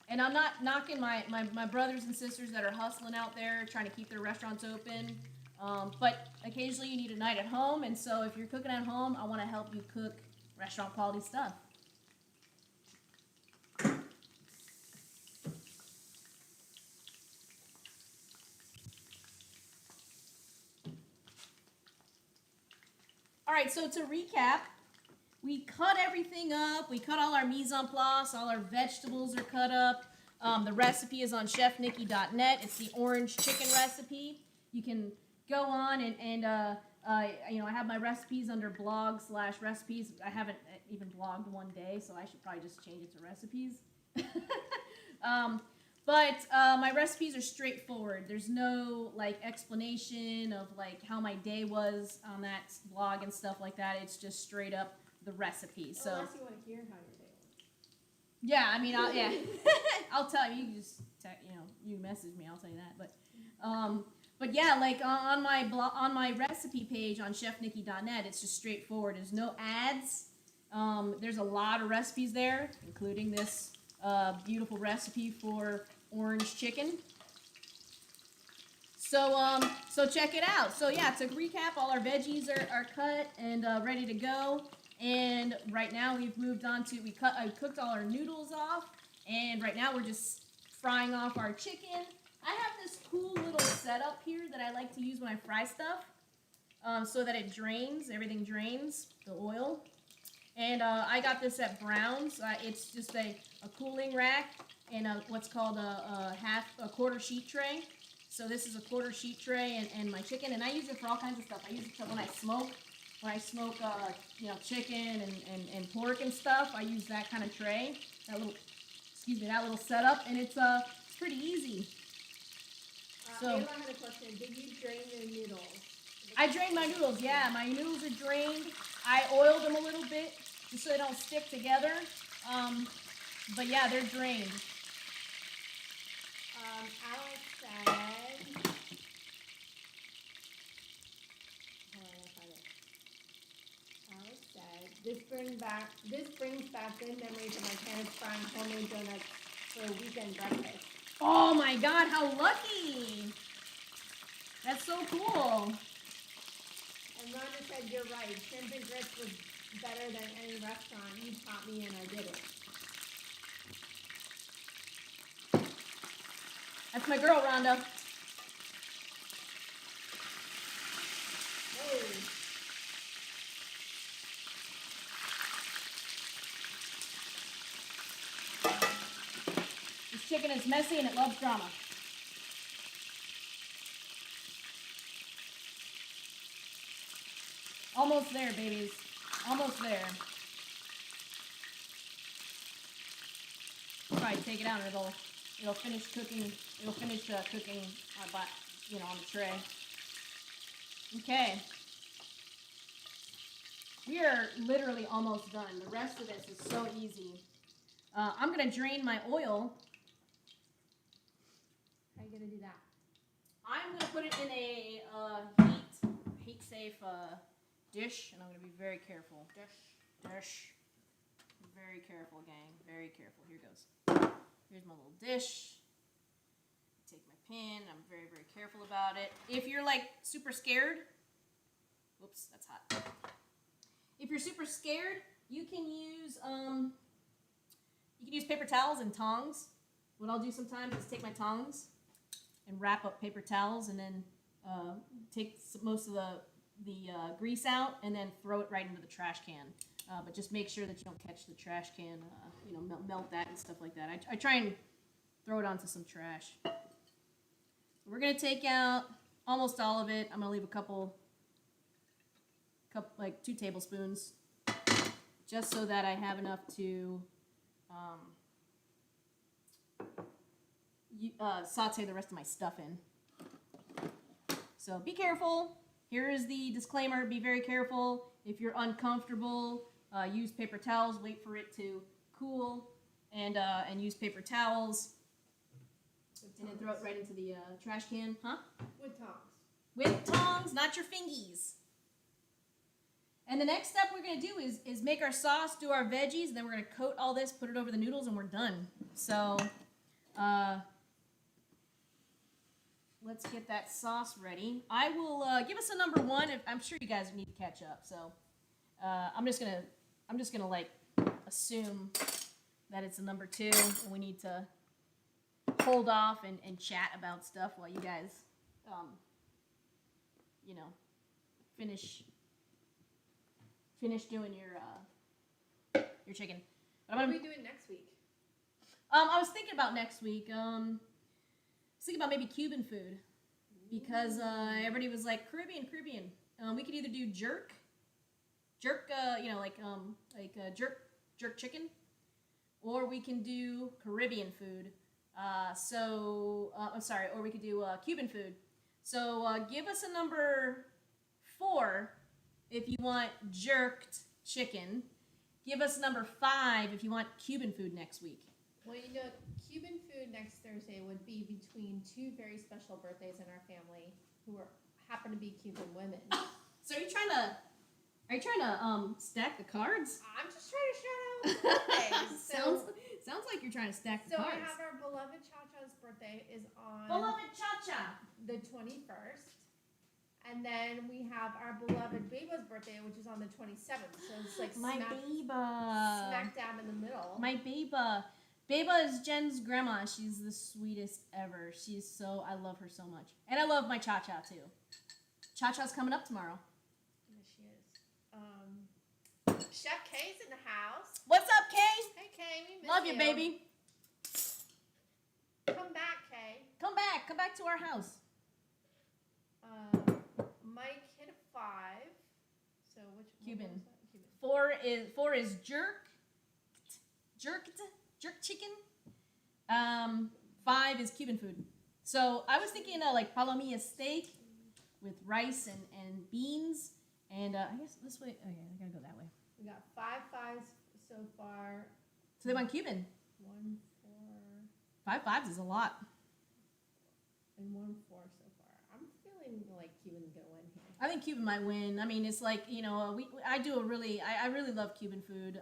and I'm not knocking my brothers and sisters that are hustling out there trying to keep their restaurants open. But occasionally you need a night at home, and so if you're cooking at home, I want to help you cook restaurant quality stuff. All right, so to recap, we cut everything up. We cut all our mise en place. All our vegetables are cut up. The recipe is on chefnikki.net. It's the orange chicken recipe. You can go on and I have my recipes under blog/recipes. I haven't even blogged one day, so I should probably just change it to recipes. But my recipes are straightforward. There's no like explanation of like how my day was on that blog and stuff like that. It's just straight up the recipe. So unless you want to hear how your day was. yeah, I mean, I'll tell you. You just you message me. I'll tell you that. But yeah, like on my blog, on my recipe page on chefnikki.net, it's just straightforward. There's no ads. There's a lot of recipes there, including this beautiful recipe for orange chicken. So check it out. So yeah, to recap, all our veggies are cut and ready to go. And right now we've moved on to I cooked all our noodles off, and right now we're just frying off our chicken. I have this cool little setup here that I like to use when I fry stuff, so that it drains. Everything drains the oil. And I got this at Brown's. It's just a cooling rack and what's called a quarter sheet tray. So this is a quarter sheet tray and my chicken, and I use it for all kinds of stuff. I use it when I smoke. When I smoke, chicken and pork and stuff, I use that kind of tray. That little setup, and it's pretty easy. So Ayla had a question. Did you drain your noodles? I drained my noodles. Yeah, my noodles are drained. I oiled them a little bit just so they don't stick together. But yeah, they're drained. Alex said, hold on, I'll find it. Alex said, this brings back good memories of my parents frying homemade donuts for a weekend breakfast. Oh my God, how lucky! That's so cool. And Rhonda said, you're right. Shrimp and grits was better than any restaurant. You taught me and I did it. That's my girl, Rhonda. Oh. This chicken is messy and it loves drama. Almost there, babies. Almost there. Probably take it out and it'll finish cooking. It'll finish cooking on the tray. Okay. We are literally almost done. The rest of this is so easy. I'm gonna drain my oil. How are you going to do that? I'm gonna put it in a heat-safe dish, and I'm gonna be very careful. Dish. Very careful, gang. Very careful. Here goes. Here's my little dish. Take my pan. I'm very, very careful about it. If you're like super scared, whoops, that's hot. If you're super scared, you can use paper towels and tongs. What I'll do sometimes is take my tongs and wrap up paper towels, and then take most of the grease out, and then throw it right into the trash can. But just make sure that you don't catch the trash can, melt that and stuff like that. I try and throw it onto some trash. We're going to take out almost all of it. I'm going to leave a couple, like 2 tablespoons, just so that I have enough to saute the rest of my stuff in. So be careful. Here is the disclaimer. Be very careful. If you're uncomfortable, use paper towels. Wait for it to cool, and use paper towels. And then throw it right into the trash can. Huh? With tongs. With tongs, not your fingies. And the next step we're going to do is make our sauce, do our veggies, and then we're going to coat all this, put it over the noodles, and we're done. So, let's get that sauce ready. I will give us a number 1. I'm sure you guys need to catch up. So, I'm just gonna like assume that it's a number 2, and we need to hold off and chat about stuff while you guys, finish doing your chicken. What are we doing next week? I was thinking about next week. I was thinking about maybe Cuban food because everybody was like Caribbean. We could either do jerk, jerk chicken, or we can do Caribbean food. I'm sorry, or we could do Cuban food. So give us a number 4 if you want jerked chicken. Give us number 5 if you want Cuban food next week. Well, Cuban food next Thursday would be between 2 very special birthdays in our family who happen to be Cuban women. So are you trying to stack the cards? I'm just trying to shout out birthdays. Sounds like you're trying to stack the cards. So we have our beloved Cha-Cha's birthday is on Beloved Cha-Cha, the 21st. And then we have our beloved Beba's birthday, which is on the 27th. So it's like my Beba, smack dab in the middle. My Beba. Beba is Jen's grandma. She's the sweetest ever. I love her so much. And I love my Cha-Cha too. Cha-Cha's coming up tomorrow. Yes, she is. Chef Kay's in the house. What's up, Kay? Hey, Kay, we miss Love you, baby. Come back, Kay. Come back to our house. Mike hit a 5. So which Cuban. Cuban. 4 is jerked chicken. 5 is Cuban food. So I was thinking like palomilla steak with rice and beans. And I guess this way. Okay, I gotta go that way. We got 5 5s so far. So they went Cuban. 1 4. 5 5s is a lot. And 1 4 so far. I'm feeling like Cuban's gonna win here. I think Cuban might win. I mean, it's like I really love Cuban food.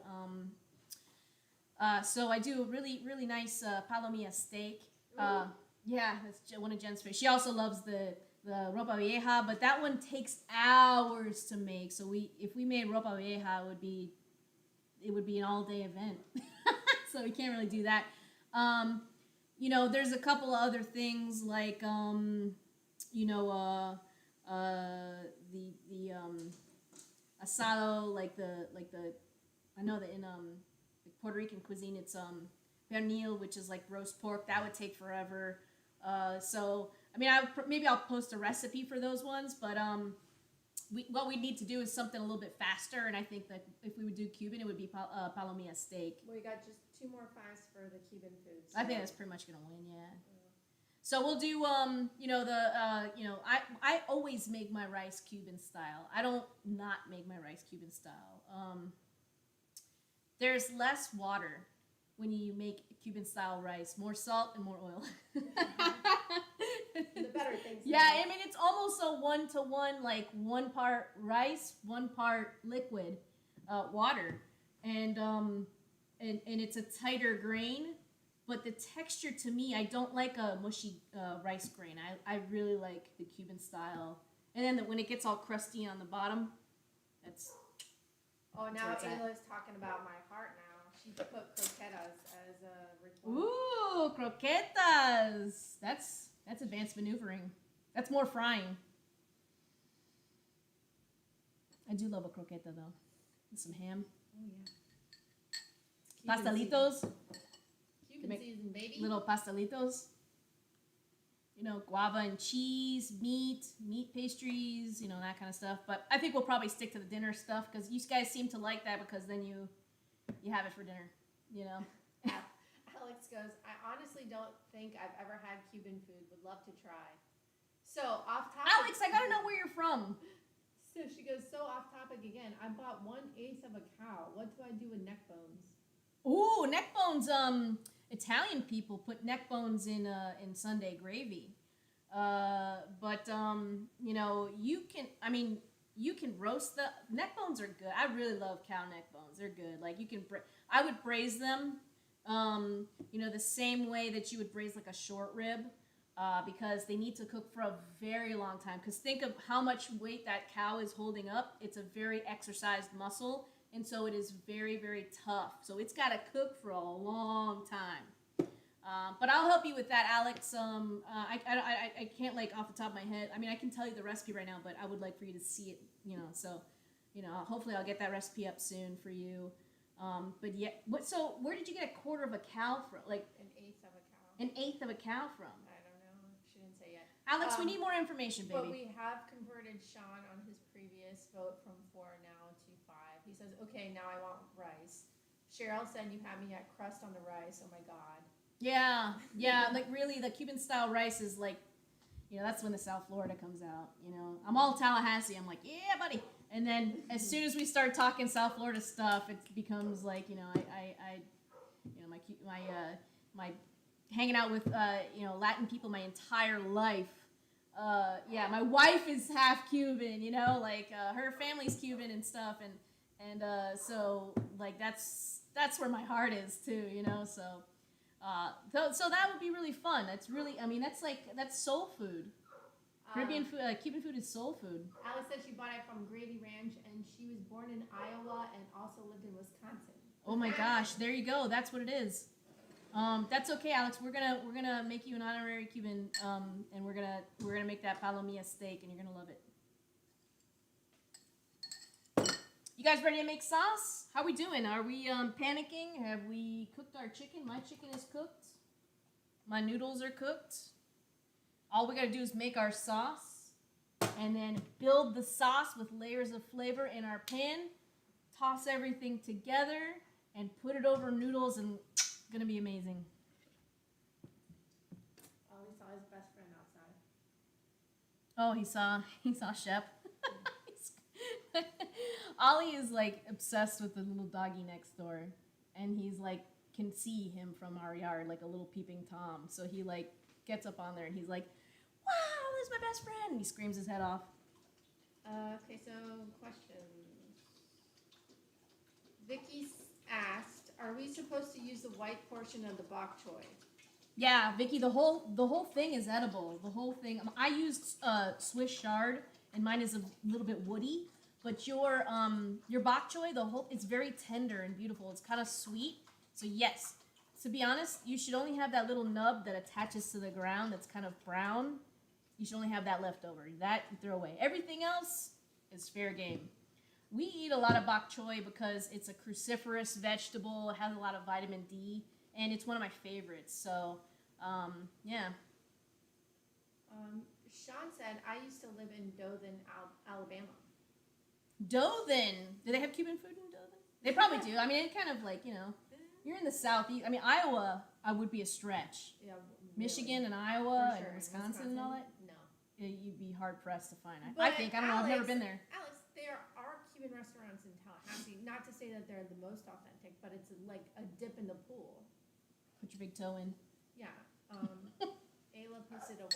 So I do a really nice palomilla steak. Yeah, that's one of Jen's favorites. She also loves the ropa vieja, but that one takes hours to make. So if we made ropa vieja, it would be an all day event. So we can't really do that. There's a couple of other things like the asado, like the I know that in Puerto Rican cuisine it's pernil, which is like roast pork. That would take forever. So I mean, maybe I'll post a recipe for those ones, but what we need to do is something a little bit faster, and I think that if we would do Cuban, it would be palomilla steak. We got just 2 more 5s for the Cuban food. So. I think that's pretty much gonna win, yeah. So we'll do I always make my rice Cuban style. I don't not make my rice Cuban style. There's less water when you make Cuban style rice, more salt and more oil. The better things. Yeah, I mean it's almost a 1-to-1, like 1 part rice, 1 part liquid water, and it's a tighter grain. But the texture, to me, I don't like a mushy rice grain. I really like the Cuban style. And then when it gets all crusty on the bottom, that's... Oh, now Ayla's talking about my heart now. She put croquetas as a request. Ooh, croquetas! That's advanced maneuvering. That's more frying. I do love a croqueta, though. With some ham. Oh, yeah. Pastelitos. Cuban season, baby. Little pastelitos. Guava and cheese, meat pastries, that kind of stuff. But I think we'll probably stick to the dinner stuff because you guys seem to like that because then you have it for dinner, Alex goes, I honestly don't think I've ever had Cuban food. Would love to try. So, off topic. Alex, I gotta know where you're from. So she goes, so off topic again. I bought 1/8 of a cow. What do I do with neck bones? Ooh, neck bones. Italian people put neck bones in Sunday gravy. But you can roast the neck bones are good. I really love cow neck bones. They're good. Like I would braise them, the same way that you would braise like a short rib, because they need to cook for a very long time. Because think of how much weight that cow is holding up. It's a very exercised muscle. And so it is very, very tough. So it's got to cook for a long time. But I'll help you with that, Alex. I can't, like, off the top of my head. I mean, I can tell you the recipe right now, but I would like for you to see it, So, hopefully I'll get that recipe up soon for you. But yeah, what? So where did you get a quarter of a cow from? Like An eighth of a cow. an eighth of a cow from? I don't know. She didn't say yet. Alex, we need more information, But baby. we have converted Sean on his previous vote from 4 now to 5. He says, okay, now I want rice. Cheryl said you had me at crust on the rice. Oh my God. Yeah, yeah. Like really, the Cuban style rice is like, that's when the South Florida comes out. I'm all Tallahassee. I'm like, yeah, buddy. And then as soon as we start talking South Florida stuff, it becomes like, my hanging out with Latin people my entire life. Yeah, my wife is half Cuban. Her family's Cuban and stuff, and so like that's where my heart is too. So. So that would be really fun. That's really, that's soul food. Caribbean food, Cuban food is soul food. Alice said she bought it from Grady Ranch, and she was born in Iowa and also lived in Wisconsin. Oh my gosh, there you go. That's what it is. That's okay, Alex. We're gonna make you an honorary Cuban, and we're gonna make that palomilla steak, and you're gonna love it. You guys ready to make sauce? How we doing? Are we panicking? Have we cooked our chicken? My chicken is cooked. My noodles are cooked. All we gotta do is make our sauce and then build the sauce with layers of flavor in our pan. Toss everything together and put it over noodles, and it's gonna be amazing. Oh, he saw his best friend outside. Oh, he saw Shep. Ollie is like obsessed with the little doggy next door, and he's like can see him from our yard like a little peeping Tom. So he like gets up on there and he's like, "Wow, this is my best friend!" And he screams his head off. Okay, so questions. Vicky asked, "Are we supposed to use the white portion of the bok choy?" Yeah, Vicky, the whole thing is edible. The whole thing. I used Swiss chard, and mine is a little bit woody. But your bok choy, it's very tender and beautiful. It's kind of sweet. So yes, to be honest, you should only have that little nub that attaches to the ground that's kind of brown. You should only have that left over. That you throw away. Everything else is fair game. We eat a lot of bok choy because it's a cruciferous vegetable. It has a lot of vitamin D, and it's one of my favorites. So, yeah. Sean said, "I used to live in Dothan, Alabama." Dothan. Do they have Cuban food in Dothan? They probably do. I mean, it kind of like, you're in the Southeast. I mean, Iowa would be a stretch. Yeah, Michigan and Iowa sure. and Wisconsin and all that. No. You'd be hard pressed to find. I But think. I don't know. I've never been there. Alex, there are Cuban restaurants in Tallahassee. Not to say that they're the most authentic, but it's like a dip in the pool. Put your big toe in. Yeah. Ayla puts it a 1.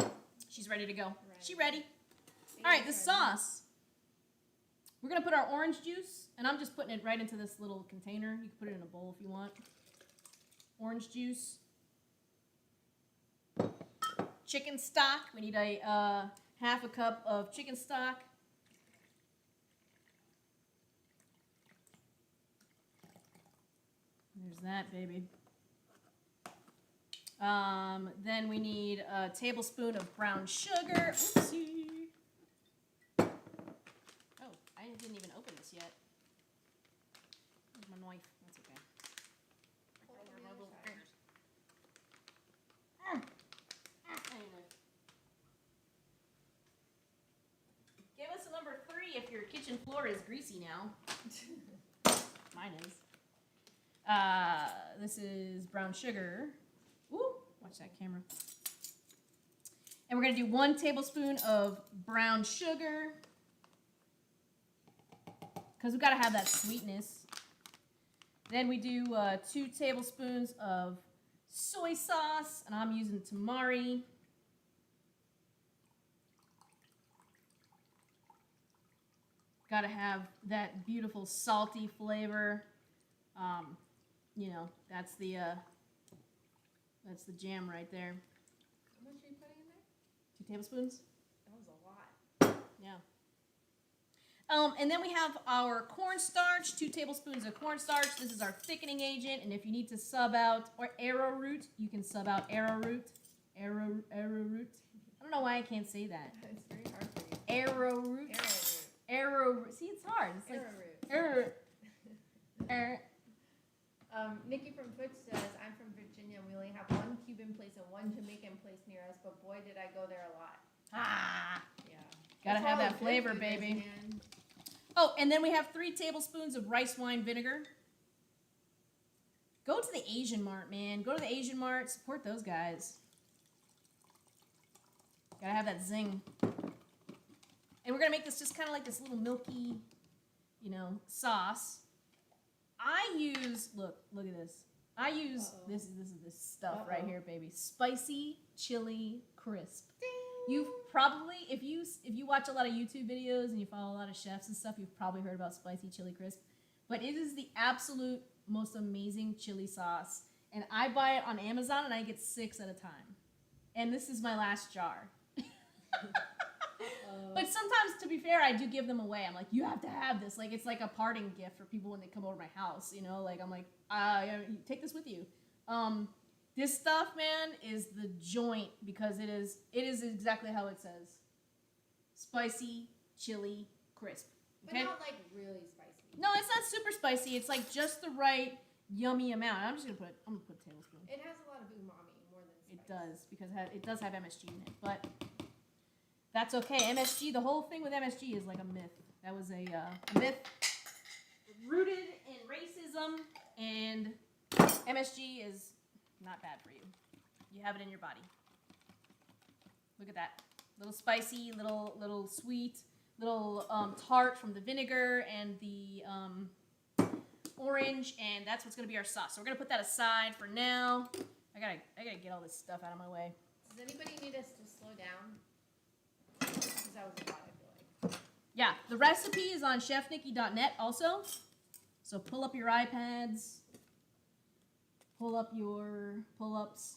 So. She's ready to go. Right. She ready. Ayla's All right, the ready. sauce. We're going to put our orange juice, and I'm just putting it right into this little container. You can put it in a bowl if you want. Orange juice. Chicken stock. We need a half a cup of chicken stock. There's that, baby. Then we need a tablespoon of brown sugar. Oopsie. I didn't even open this yet. Where's my knife? That's okay. Hold on the My other little side. fingers. Anyway. Give us a number 3 if your kitchen floor is greasy now. Mine is. This is brown sugar. Ooh, watch that camera. And we're going to do 1 tablespoon of brown sugar. Because we've got to have that sweetness. Then we do 2 tablespoons of soy sauce, and I'm using tamari. Got to have that beautiful salty flavor. That's the jam right there. How much are you putting in there? 2 tablespoons. That was a lot. Yeah. And then we have our cornstarch, 2 tablespoons of cornstarch. This is our thickening agent, and if you need to sub out or arrowroot, you can sub out arrowroot. Arrowroot. I don't know why I can't say that. It's very hard for you. Arrowroot. Arrowroot. Arrowroot. See, it's hard. It's like Arrowroot. arrowroot. Nikki from Twitch says, I'm from Virginia. We only have one Cuban place and one Jamaican place near us, but boy, did I go there a lot. Ah, Yeah. gotta That's have all that the flavor, good food is, baby. man. Oh, and then we have 3 tablespoons of rice wine vinegar. Go to the Asian Mart, man. Go to the Asian Mart. Support those guys. Gotta have that zing. And we're gonna make this just kind of like this little milky, you know, sauce. I use look at this. I use this stuff right here, baby. Spicy chili crisp. Ding. You've probably, if you watch a lot of YouTube videos and you follow a lot of chefs and stuff, you've probably heard about spicy chili crisp. But it is the absolute most amazing chili sauce. And I buy it on Amazon and I get 6 at a time. And this is my last jar. But sometimes, to be fair, I do give them away. I'm like, you have to have this. Like, it's like a parting gift for people when they come over to my house, you know? Like, I'm like, take this with you. This stuff, man, is the joint because it is exactly how it says. Spicy, chili, crisp. Okay? But not like really spicy. No, it's not super spicy. It's like just the right yummy amount. I'm gonna put a tablespoon. It has a lot of umami more than spice. It does because it does have MSG in it, but that's okay. MSG, the whole thing with MSG is like a myth. That was a myth rooted in racism, and MSG is not bad for you. You have it in your body. Look at that. Little spicy, little sweet, little tart from the vinegar and the orange, and that's what's gonna be our sauce. So we're gonna put that aside for now. I gotta get all this stuff out of my way. Does anybody need us to slow down? Because that was a lot, I feel like. Yeah, the recipe is on chefnikki.net also. So pull up your iPads, pull up your pull-ups.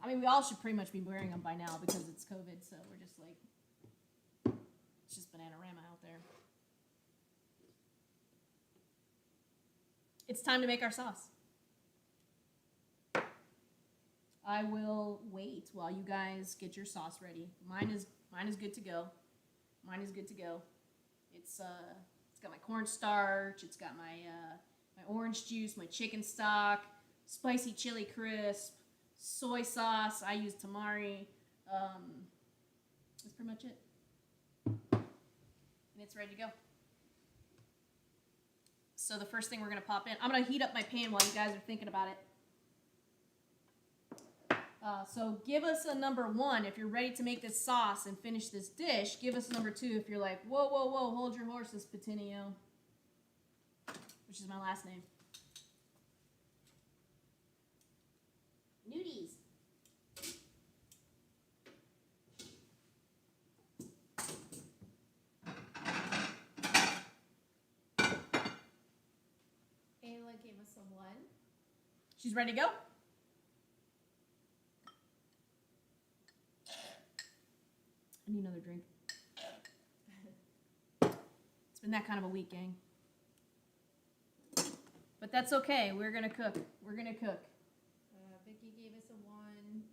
I mean, we all should pretty much be wearing them by now because it's COVID, so we're just like, it's just Bananarama out there. It's time to make our sauce. I will wait while you guys get your sauce ready. Mine is good to go. Mine is good to go. It's got my cornstarch. It's got my my orange juice, my chicken stock, spicy chili crisp, soy sauce. I use tamari. That's pretty much it. And it's ready to go. So the first thing we're gonna pop in, I'm gonna heat up my pan while you guys are thinking about it. So give us a number 1 if you're ready to make this sauce and finish this dish. Give us a number 2 if you're like, whoa, whoa, whoa, hold your horses, Patinio. Which is my last name. Noodles. Ayla gave us a 1. She's ready to go? I need another drink. It's been that kind of a week, gang. But that's okay. We're gonna cook. We're gonna cook. Vicky gave us a 1.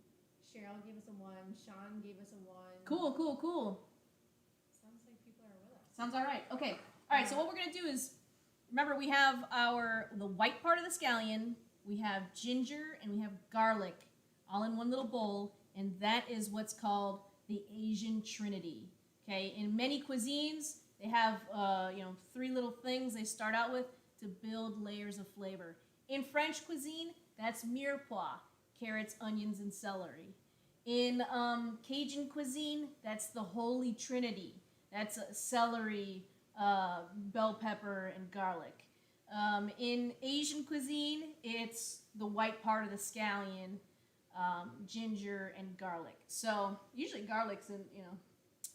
Cheryl gave us a 1. Sean gave us a 1. Cool, cool, cool. Sounds like people are with us. Sounds all right. Okay. All right. So what we're gonna do is, remember we have the white part of the scallion. We have ginger and we have garlic, all in one little bowl, and that is what's called the Asian Trinity. Okay. In many cuisines, they have 3 little things they start out with to build layers of flavor. In French cuisine, that's mirepoix, carrots, onions, and celery. In Cajun cuisine, that's the Holy Trinity. That's celery, bell pepper, and garlic. In Asian cuisine, it's the white part of the scallion, ginger, and garlic. So usually garlic's in,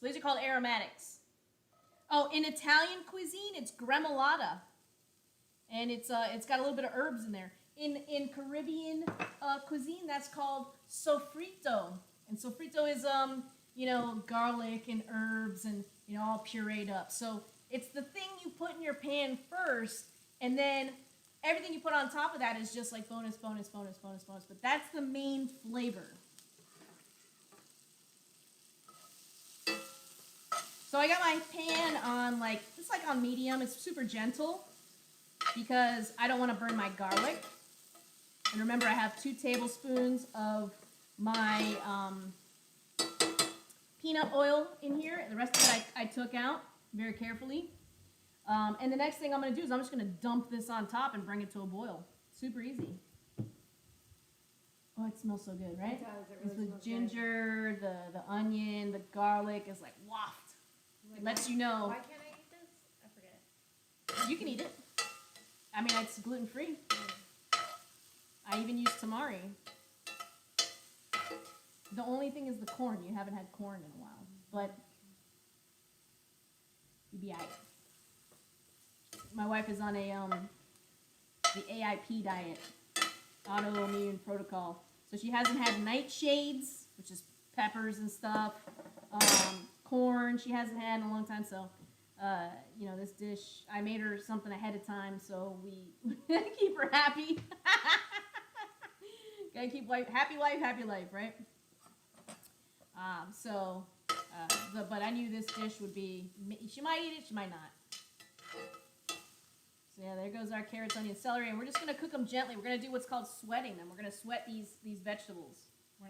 these are called aromatics. Oh, in Italian cuisine, it's gremolata. And it's got a little bit of herbs in there. In Caribbean cuisine, that's called sofrito. And sofrito is garlic and herbs and all pureed up. So it's the thing you put in your pan first, and then everything you put on top of that is just like bonus, bonus, bonus, bonus, bonus. But that's the main flavor. So I got my pan on it's like on medium. It's super gentle because I don't want to burn my garlic. And remember, I have 2 tablespoons of my peanut oil in here. The rest of it I took out very carefully. And the next thing I'm going to do is I'm just going to dump this on top and bring it to a boil. Super easy. Oh, it smells so good, right? It does. It It's really the smells ginger, the onion, the garlic is like waft. good. It lets you know. Why can't I eat this? I forget. You can eat it. I mean, it's gluten free. I even use tamari. The only thing is the corn. You haven't had corn in a while, but you'd be alright. My wife is on the AIP diet, autoimmune protocol. So she hasn't had nightshades, which is peppers and stuff. Corn she hasn't had in a long time. So, this dish, I made her something ahead of time so we keep her happy. Gotta keep happy life, right? But I knew this dish would be, she might eat it, she might not. So yeah, there goes our carrots, onions, celery, and we're just gonna cook them gently. We're gonna do what's called sweating them. We're gonna sweat these vegetables. We're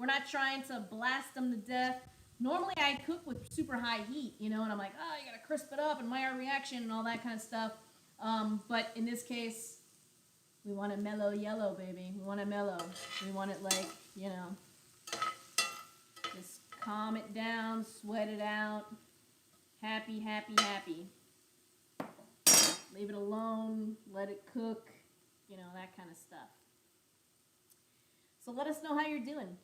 not trying to blast them to death. Normally I cook with super high heat, and I'm like, oh, you gotta crisp it up and Maillard reaction and all that kind of stuff. But in this case, we want it mellow yellow, baby. We want it mellow. We want it just calm it down, sweat it out. Happy, happy, happy. Leave it alone, let it cook, that kind of stuff. So let us know how you're doing.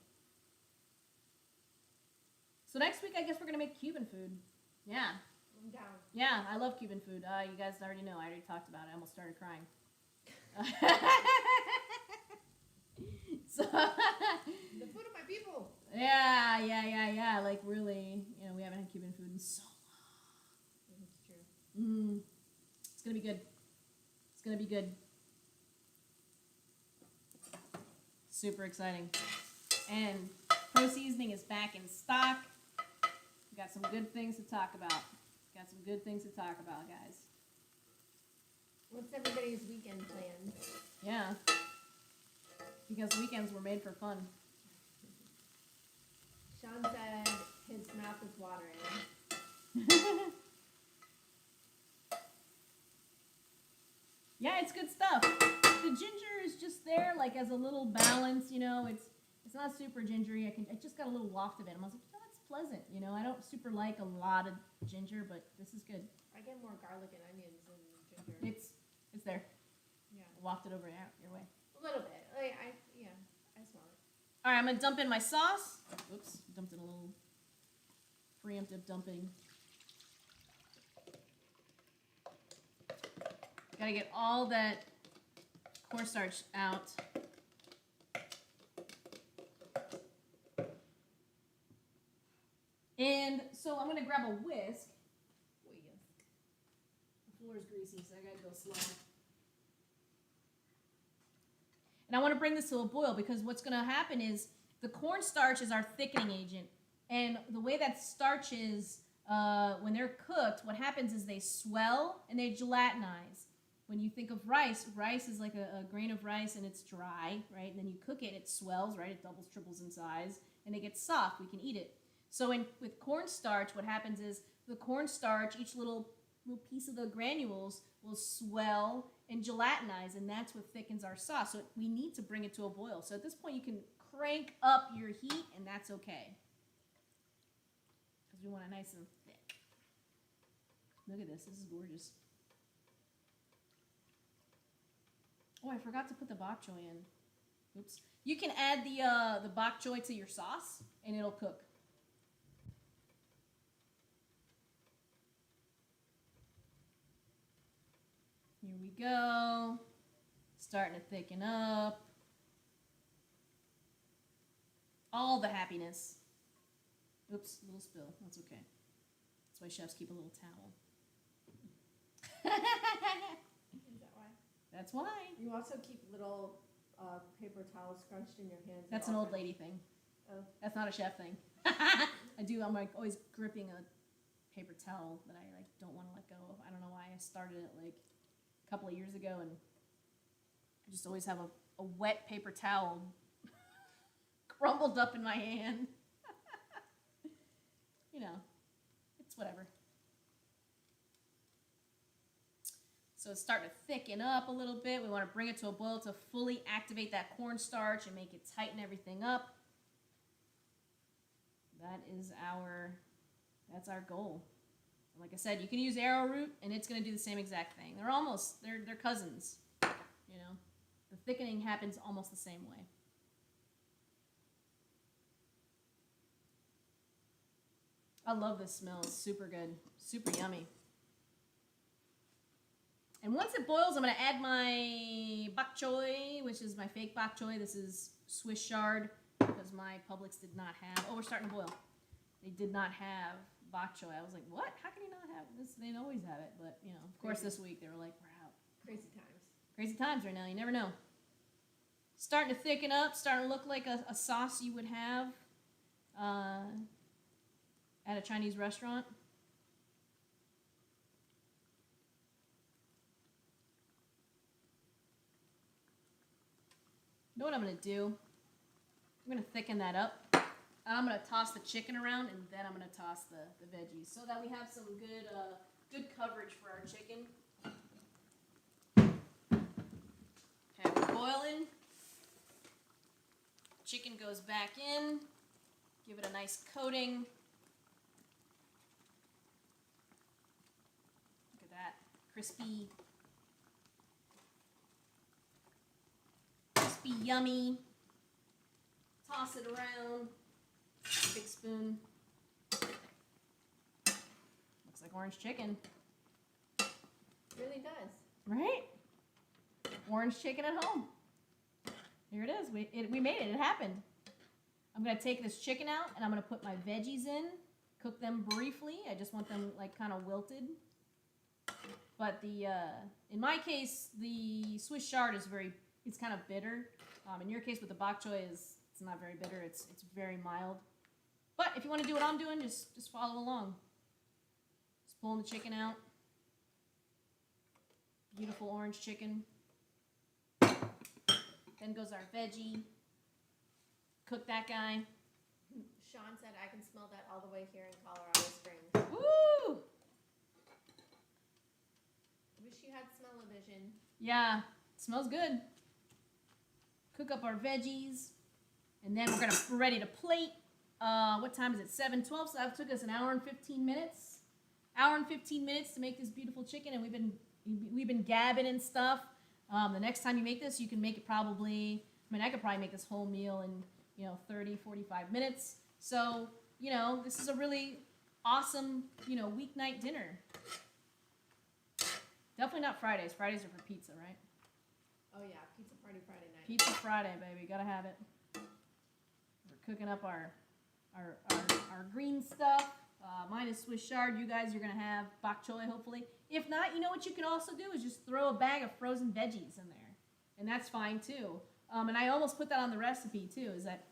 So next week, I guess we're going to make Cuban food. Yeah. I'm down. Yeah, I love Cuban food. You guys already know. I already talked about it. I almost started crying. So, the food of my people. Yeah. Like, really, we haven't had Cuban food in so long. That's true. It's going to be good. It's going to be good. Super exciting. And Pro Seasoning is back in stock. We got some good things to talk about. Guys. What's everybody's weekend plans? Yeah. Because weekends were made for fun. Sean said his mouth is watering. Yeah, it's good stuff. The ginger is just there, as a little balance. It's not super gingery. I just got a little waft of it. I was like, that's pleasant. I don't super like a lot of ginger, but this is good. I get more garlic and onions than ginger. It's there. Yeah. Waft it over your way. A little bit. I smell it. All right, I'm gonna dump in my sauce. Oops, dumped in a little preemptive dumping. Gotta get all that cornstarch out. And so I'm gonna grab a whisk. The floor is greasy, so I gotta go slow. And I want to bring this to a boil because what's going to happen is the cornstarch is our thickening agent. And the way that starches, when they're cooked, what happens is they swell and they gelatinize. When you think of rice is like a grain of rice and it's dry, right? And then you cook it, it swells, right? It doubles, triples in size, and it gets soft. We can eat it. So with cornstarch, what happens is the cornstarch, each little piece of the granules will swell and gelatinize, and that's what thickens our sauce. So we need to bring it to a boil. So at this point, you can crank up your heat, and that's okay. Because we want it nice and thick. Look at this. This is gorgeous. Oh, I forgot to put the bok choy in. Oops. You can add the bok choy to your sauce, and it'll cook. Here we go. Starting to thicken up. All the happiness. Oops, a little spill. That's okay. That's why chefs keep a little towel. Is that why? That's why. You also keep little paper towels scrunched in your hands. That's an old lady thing. Oh. That's not a chef thing. I do. I'm always gripping paper towel that I like don't want to let go of. I don't know why. I started it like a couple of years ago, and I just always have a wet paper towel crumbled up in my hand. You know, it's whatever. So it's starting to thicken up a little bit. We want to bring it to a boil to fully activate that cornstarch and make it tighten everything up. That's our goal. Like I said, you can use arrowroot and it's going to do the same exact thing. They're cousins. You know, the thickening happens almost the same way. I love this smell. It's super good, super yummy. And once it boils, I'm going to add my bok choy, which is my fake bok choy. This is Swiss chard because my Publix did not have. Oh, we're starting to boil. They did not have bok choy. I was like, what? How can you not have this? They always have it. But, you know, of course, this week they were like, we're out. Crazy times. Crazy times right now. You never know. Starting to thicken up, starting to look like a sauce you would have at a Chinese restaurant. You know what I'm going to do? I'm going to thicken that up. I'm going to toss the chicken around, and then I'm going to toss the veggies so that we have some good coverage for our chicken. Okay, we're boiling. Chicken goes back in. Give it a nice coating. Look at that. Crispy, yummy. Toss it around. Big spoon. Looks like orange chicken. It really does. Right? Orange chicken at home. Here it is. We made it. It happened. I'm going to take this chicken out and I'm going to put my veggies in. Cook them briefly. I just want them like kind of wilted. But in my case, the Swiss chard is it's kind of bitter. In your case with the bok choy, it's not very bitter. It's very mild. But if you want to do what I'm doing, just follow along. Just pulling the chicken out. Beautiful orange chicken. Then goes our veggie. Cook that guy. Sean said I can smell that all the way here in Colorado Springs. Woo! Wish you had smell-o-vision. Yeah, it smells good. Cook up our veggies. And then we're ready to plate. What time is it? 7:12. So that took us an hour and 15 minutes. Hour and 15 minutes to make this beautiful chicken, and we've been gabbing and stuff. The next time you make this, you can make it probably. I mean, I could probably make this whole meal in 30, 45 minutes. So this is a really awesome weeknight dinner. Definitely not Fridays. Fridays are for pizza, right? Oh yeah, pizza party Friday night. Pizza Friday, baby. Gotta have it. We're cooking up our green stuff. Mine is Swiss chard. You guys are going to have bok choy, hopefully. If not, you know what you can also do is just throw a bag of frozen veggies in there. And that's fine, too. And I almost put that on the recipe, too, is that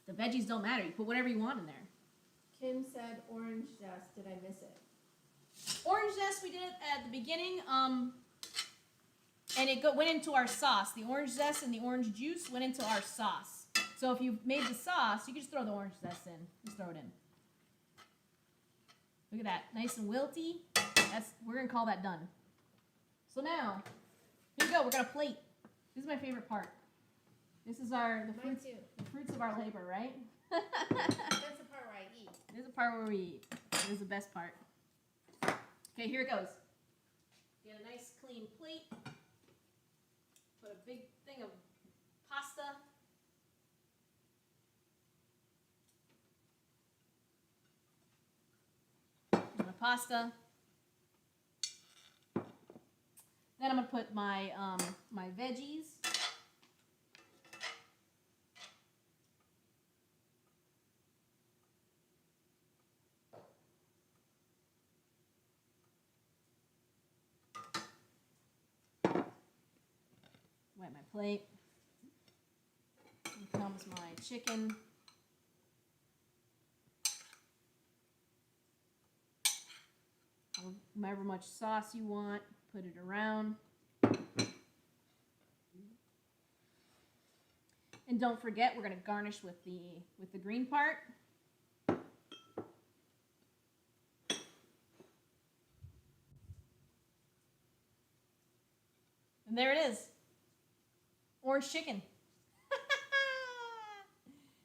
the veggies don't matter. You put whatever you want in there. Kim said orange zest. Did I miss it? Orange zest, we did it at the beginning. And it went into our sauce. The orange zest and the orange juice went into our sauce. So if you made the sauce, you can just throw the orange zest in. Just throw it in. Look at that. Nice and wilty. We're going to call that done. So now, here we go. We're going to plate. This is my favorite part. This is the fruits of our labor, right? That's the part where I eat. This is the part where we eat. This is the best part. Okay, here it goes. Get a nice clean plate. Put a big thing of pasta. Here's my pasta. Then I'm gonna put my my veggies. Wet my plate. Here comes my chicken. however much sauce you want, put it around. And don't forget, we're going to garnish with the green part. And there it is. Orange chicken.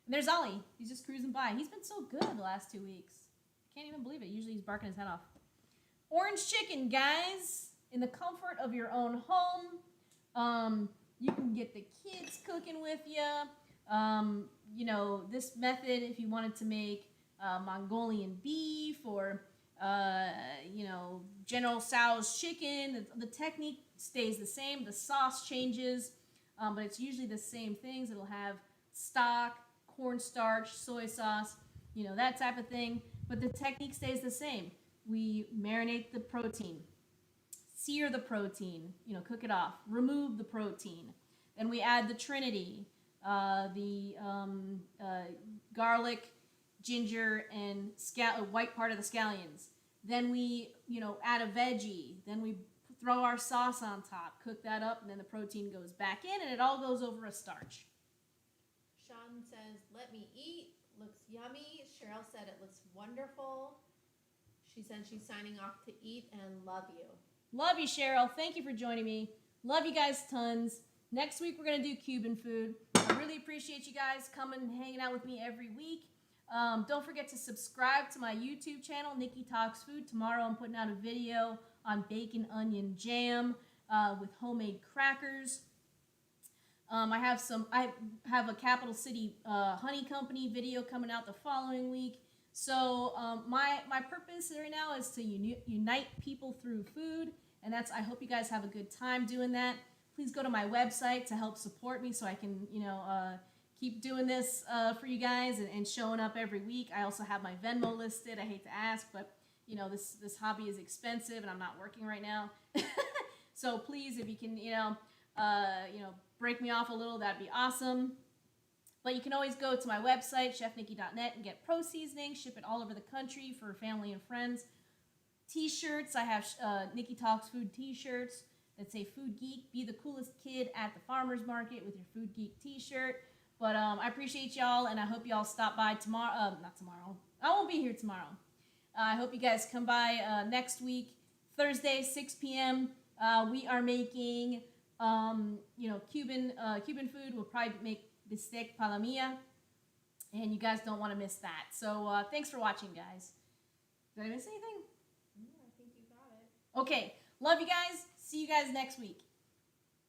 And there's Ollie. He's just cruising by. He's been so good the last 2 weeks. I can't even believe it. Usually he's barking his head off. Orange chicken, guys. In the comfort of your own home. You can get the kids cooking with you. You know, this method, if you wanted to make Mongolian beef or, you know, General Tso's chicken, the technique stays the same. The sauce changes, but it's usually the same things. It'll have stock, cornstarch, soy sauce, you know, that type of thing. But the technique stays the same. We marinate the protein, sear the protein, you know, cook it off, remove the protein. Then we add the Trinity, the garlic, ginger, and white part of the scallions. Then we, you know, add a veggie. Then we throw our sauce on top, cook that up, and then the protein goes back in, and it all goes over a starch. Sean says, let me eat. Looks yummy. Cheryl said it looks wonderful. She said she's signing off to eat and love you. Love you, Cheryl. Thank you for joining me. Love you guys tons. Next week, we're going to do Cuban food. I really appreciate you guys coming and hanging out with me every week. Don't forget to subscribe to my YouTube channel, Nikki Talks Food. Tomorrow, I'm putting out a video on bacon onion jam with homemade crackers. I have a Capital City Honey Company video coming out the following week. So my purpose right now is to unite people through food, and I hope you guys have a good time doing that. Please go to my website to help support me so I can, you know, keep doing this for you guys and showing up every week. I also have my Venmo listed. I hate to ask, but you know, this hobby is expensive and I'm not working right now. So please, if you can, you know, break me off a little, that'd be awesome. But you can always go to my website, chefnikki.net, and get pro seasoning, ship it all over the country for family and friends. T-shirts, I have Nikki Talks Food t-shirts that say Food Geek, be the coolest kid at the farmer's market with your Food Geek t-shirt. But I appreciate y'all, and I hope y'all stop by tomorrow. Not tomorrow. I won't be here tomorrow. I hope you guys come by next week, Thursday, 6 p.m. We are making, you know, Cuban food. We'll probably make bistec palomilla, and you guys don't want to miss that. So thanks for watching, guys. Did I miss anything? No, I think you got it. Okay. Love you guys. See you guys next week.